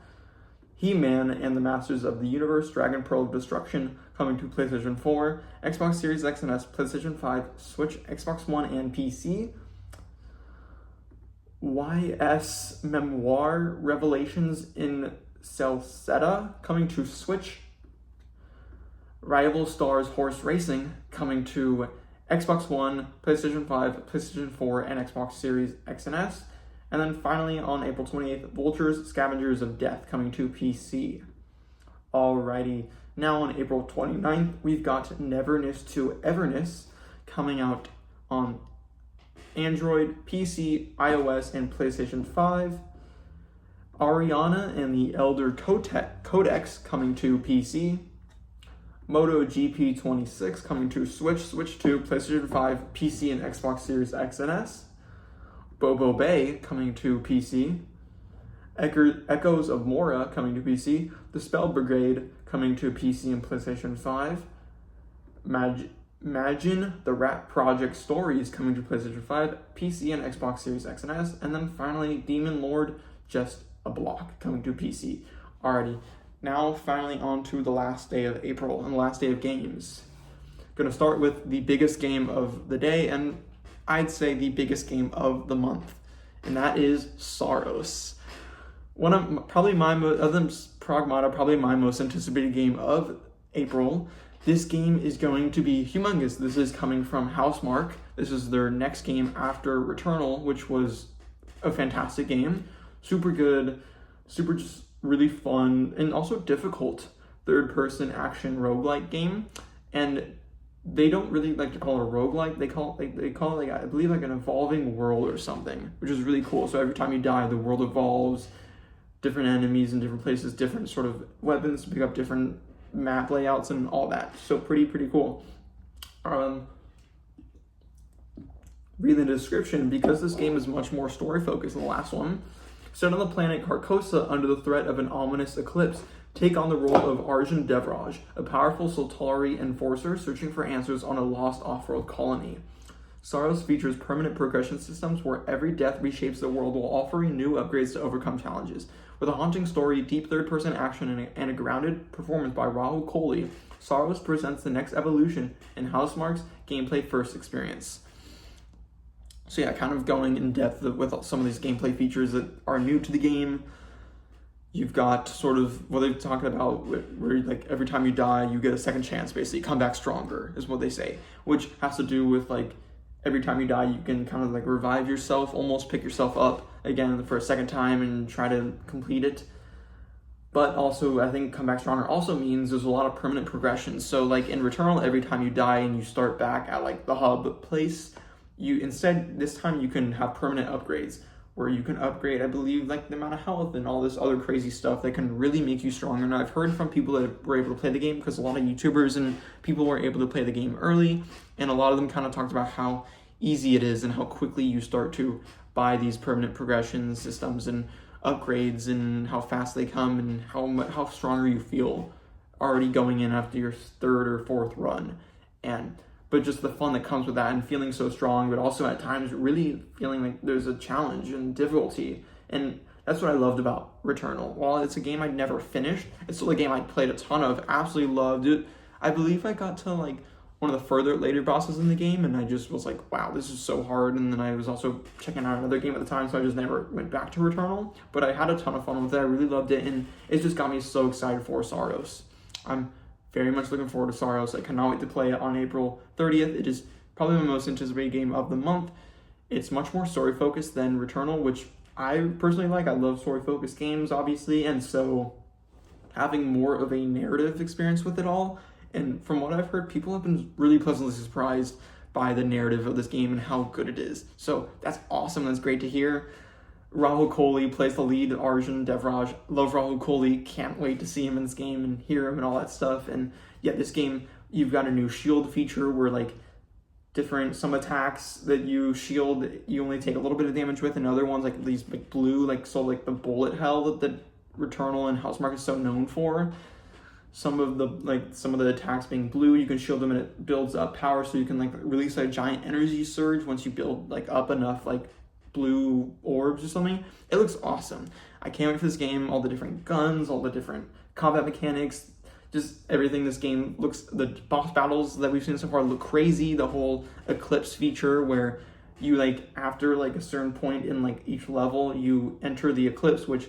He-Man and the Masters of the Universe, Dragon Pearl of Destruction, coming to PlayStation 4, Xbox Series X and S, PlayStation 5, Switch, Xbox One, and PC. YS Memoir Revelations in Celceta coming to Switch. Rival Stars Horse Racing coming to Xbox One, PlayStation 5, PlayStation 4, and Xbox Series X and S. And then finally on April 28th, Vultures Scavengers of Death coming to PC. Alrighty, now on April 29th, we've got Neverness to Everness coming out on Android, PC, iOS, and PlayStation 5. Ariana and the Elder Codex coming to PC. MotoGP 26 coming to Switch, Switch 2, PlayStation 5, PC, and Xbox Series X and S. Bobo Bay coming to PC. Echoes of Mora coming to PC. The Spell Brigade coming to PC and PlayStation 5. Imagine the Rat Project Stories coming to PlayStation 5, PC, and Xbox Series X and S. And then finally, Demon Lord Just a Block coming to PC. Alrighty, now finally on to the last day of April and the last day of games. Gonna start with the biggest game of the day, and I'd say the biggest game of the month, and that is Saros. One of probably my other than Pragmata, probably my most anticipated game of April. This game is going to be humongous. This is coming from Housemarque. This is their next game after Returnal, which was a fantastic game. Super good, super just really fun, and also difficult third-person action roguelike game. And they don't really like to call it a roguelike. They call it like I believe like an evolving world or something, which is really cool. So every time you die, the world evolves. Different enemies in different places, different sort of weapons to pick up, different map layouts and all that. So pretty cool. Read the description, because this game is much more story focused than the last one. Set on the planet Carcosa under the threat of an ominous eclipse, take on the role of Arjun Devraj, a powerful Soltari enforcer searching for answers on a lost off-world colony. Saros features permanent progression systems where every death reshapes the world while offering new upgrades to overcome challenges. With a haunting story, deep third-person action, and a grounded performance by Rahul Kohli, Saros presents the next evolution in Housemarque's gameplay-first experience. So yeah, kind of going in depth with some of these gameplay features that are new to the game. You've got sort of what they're talking about, where like every time you die, you get a second chance, basically. Come back stronger, is what they say. Which has to do with like, every time you die, you can kind of like revive yourself, almost pick yourself up again for a second time and try to complete it. But also, I think come back stronger also means there's a lot of permanent progression. So like in Returnal, every time you die and you start back at like the hub place, this time you can have permanent upgrades where you can upgrade, I believe, like the amount of health and all this other crazy stuff that can really make you stronger. And I've heard from people that were able to play the game, because a lot of YouTubers and people were able to play the game early, and a lot of them kind of talked about how easy it is and how quickly you start to buy these permanent progression systems and upgrades, and how fast they come, and how stronger you feel already going in after your third or fourth run. But just the fun that comes with that, and feeling so strong, but also at times really feeling like there's a challenge and difficulty. And that's what I loved about Returnal. While it's a game I'd never finished, it's still a game I played a ton of, absolutely loved it. I believe I got to like one of the later bosses in the game, and I just was like, wow, this is so hard. And then I was also checking out another game at the time, so I just never went back to Returnal. But I had a ton of fun with it. I really loved it, and it just got me so excited for Saros. I'm very much looking forward to Saros. I cannot wait to play it on April 30th. It is probably my most anticipated game of the month. It's much more story-focused than Returnal, which I personally like. I love story-focused games, obviously, and so having more of a narrative experience with it all. And from what I've heard, people have been really pleasantly surprised by the narrative of this game and how good it is. So that's awesome. That's great to hear. Rahul Kohli plays the lead, Arjun Devraj. Love Rahul Kohli. Can't wait to see him in this game and hear him and all that stuff. And yeah, this game, you've got a new shield feature where like some attacks that you shield, you only take a little bit of damage with, and other ones like these like blue, like so like the bullet hell that Returnal and Housemarque is so known for. Some of the attacks being blue, you can shield them and it builds up power, so you can like release a giant energy surge once you build like up enough like blue orbs or something. It looks awesome. I can't wait for this game. All the different guns, all the different combat mechanics, just everything. This game looks, the boss battles that we've seen so far look crazy. The whole eclipse feature where you like after like a certain point in like each level, you enter the eclipse, which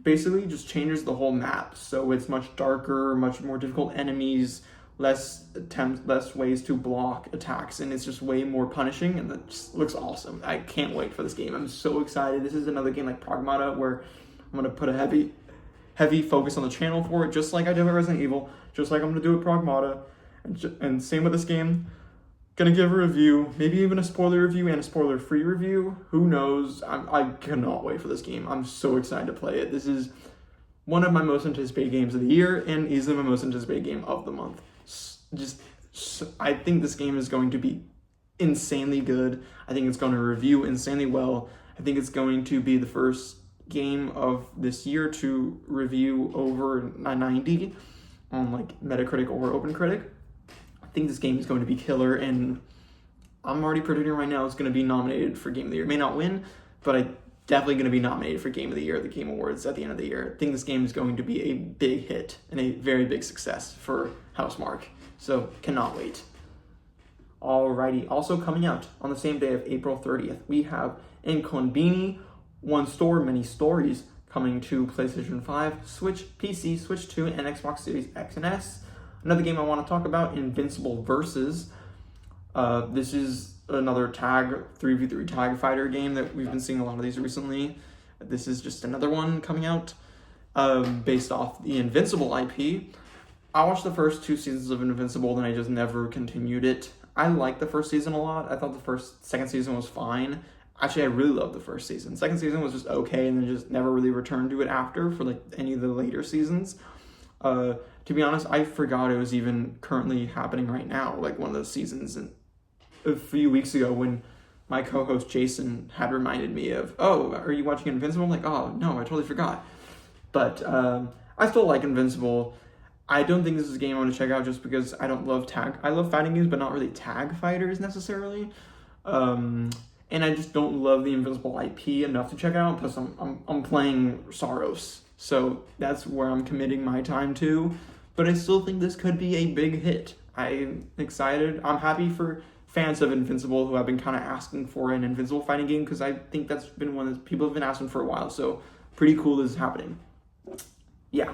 basically just changes the whole map. So it's much darker, much more difficult enemies, less attempts, less ways to block attacks, and it's just way more punishing, and it just looks awesome. I can't wait for this game. I'm so excited. This is another game like Pragmata where I'm gonna put a heavy focus on the channel for it, just like I did with Resident Evil, just like I'm gonna do with Pragmata, and same with this game. Gonna give a review, maybe even a spoiler review and a spoiler-free review. Who knows? I cannot wait for this game. I'm so excited to play it. This is one of my most anticipated games of the year and easily my most anticipated game of the month. I think this game is going to be insanely good. I think it's going to review insanely well. I think it's going to be the first game of this year to review over a 90 on like Metacritic or OpenCritic. I think this game is going to be killer, and I'm already predicting right now it's going to be nominated for Game of the Year. It may not win, but I definitely going to be nominated for Game of the Year at the Game Awards at the end of the year. I think this game is going to be a big hit and a very big success for Housemarque. So cannot wait. Alrighty, also coming out on the same day of April 30th, we have Inconbini, One Store, Many Stories, coming to PlayStation 5, Switch, PC, Switch 2, and Xbox Series X and S. Another game I want to talk about, Invincible Versus. This is another 3v3 tag fighter game that we've been seeing a lot of these recently. This is just another one coming out based off the Invincible IP. I watched the first 2 seasons of Invincible, then I just never continued it. I liked the first season a lot. I thought the second season was fine. Actually, I really loved the first season. Second season was just okay, and then just never really returned to it after for like any of the later seasons. To be honest, I forgot it was even currently happening right now, like one of those seasons. And a few weeks ago when my co-host Jason had reminded me of, oh, are you watching Invincible? I'm like, oh, no, I totally forgot. But I still like Invincible. I don't think this is a game I want to check out just because I don't love I love fighting games, but not really tag fighters necessarily. And I just don't love the Invincible IP enough to check out. Plus, I'm playing Saros, so that's where I'm committing my time to. But I still think this could be a big hit. I'm excited. I'm happy for fans of Invincible who have been kind of asking for an Invincible fighting game, because I think that's been one that people have been asking for a while. So pretty cool this is happening. Yeah.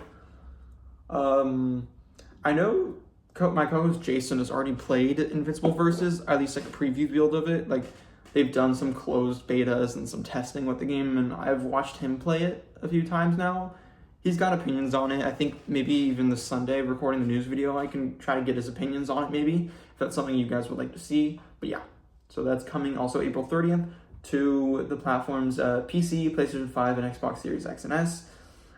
I know my co-host Jason has already played Invincible Versus, at least like a preview build of it. Like they've done some closed betas and some testing with the game, and I've watched him play it a few times now. He's got opinions on it. I think maybe even this Sunday, recording the news video, I can try to get his opinions on it maybe, if that's something you guys would like to see. But yeah, so that's coming also April 30th to the platforms PC, PlayStation 5, and Xbox Series X and S.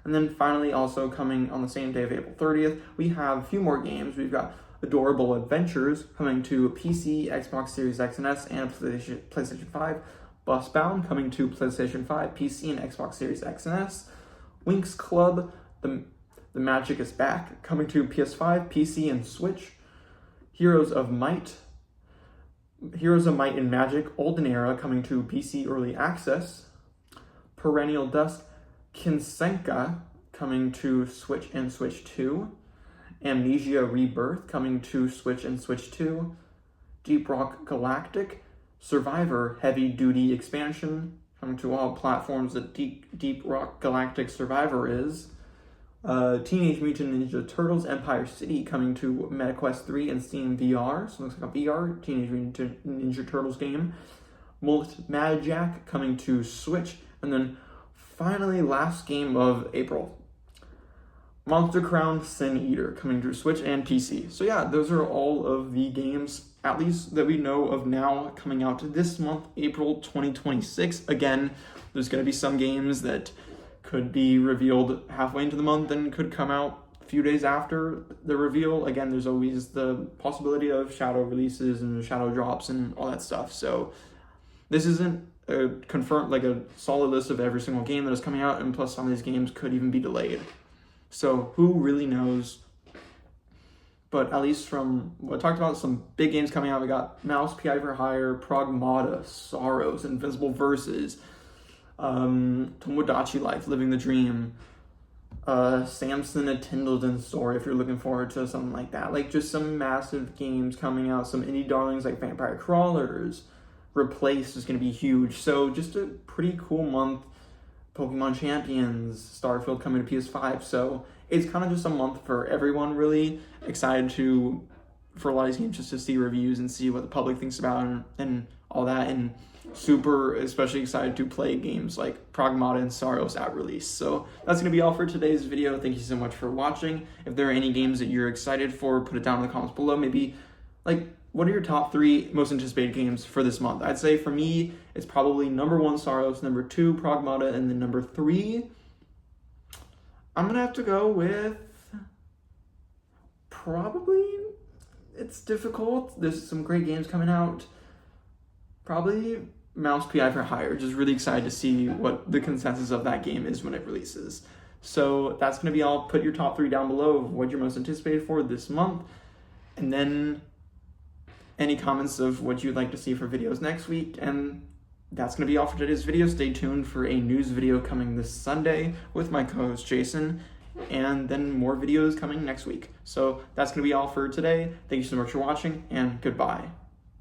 And then finally, also coming on the same day of April 30th, we have a few more games. We've got Adorable Adventures coming to PC, Xbox Series X and S, and PlayStation 5. Busbound coming to PlayStation 5, PC, and Xbox Series X and S. Winx Club, the Magic is Back, coming to PS5, PC, and Switch. Heroes of Might and Magic, Olden Era, coming to PC Early Access. Perennial Dusk, Kinsenka, coming to Switch and Switch 2. Amnesia Rebirth, coming to Switch and Switch 2. Deep Rock Galactic, Survivor Heavy Duty Expansion, coming to all platforms that Deep Rock Galactic Survivor is. Teenage Mutant Ninja Turtles Empire City, coming to MetaQuest 3 and Steam VR. So it looks like a VR Teenage Mutant Ninja Turtles game. Multimagic coming to Switch. And then finally, last game of April, Monster Crown Sin Eater, coming to Switch and PC. So yeah, those are all of the games, at least that we know of now, coming out this month, April 2026. Again, there's going to be some games that could be revealed halfway into the month and could come out a few days after the reveal. Again, there's always the possibility of shadow releases and shadow drops and all that stuff. So this isn't a solid list of every single game that is coming out, and plus some of these games could even be delayed. So who really knows? But at least from what I talked about, some big games coming out. We got Mouse, PI for Hire, Pragmata, Saros, Invincible Versus, Tomodachi Life, Living the Dream, Samson A Tindledon Story, if you're looking forward to something like that. Like just some massive games coming out, some indie darlings like Vampire Crawlers, replaced is going to be huge. So just a pretty cool month. Pokemon Champions, Starfield coming to PS5. So it's kind of just a month for everyone, really excited for a lot of these games just to see reviews and see what the public thinks about and all that. And super especially excited to play games like Pragmata and Saros at release. So that's going to be all for today's video. Thank you so much for watching. If there are any games that you're excited for, put it down in the comments below. Maybe like, what are your top 3 most anticipated games for this month? I'd say for me, it's probably number 1, Saros, number 2, Pragmata, and then number 3, I'm going to have to go with probably, it's difficult. There's some great games coming out. Probably Mouse PI for Hire. Just really excited to see what the consensus of that game is when it releases. So that's going to be all. Put your top 3 down below of what you're most anticipated for this month. And then any comments of what you'd like to see for videos next week. And that's going to be all for today's video. Stay tuned for a news video coming this Sunday with my co-host Jason. And then more videos coming next week. So that's going to be all for today. Thank you so much for watching, and goodbye.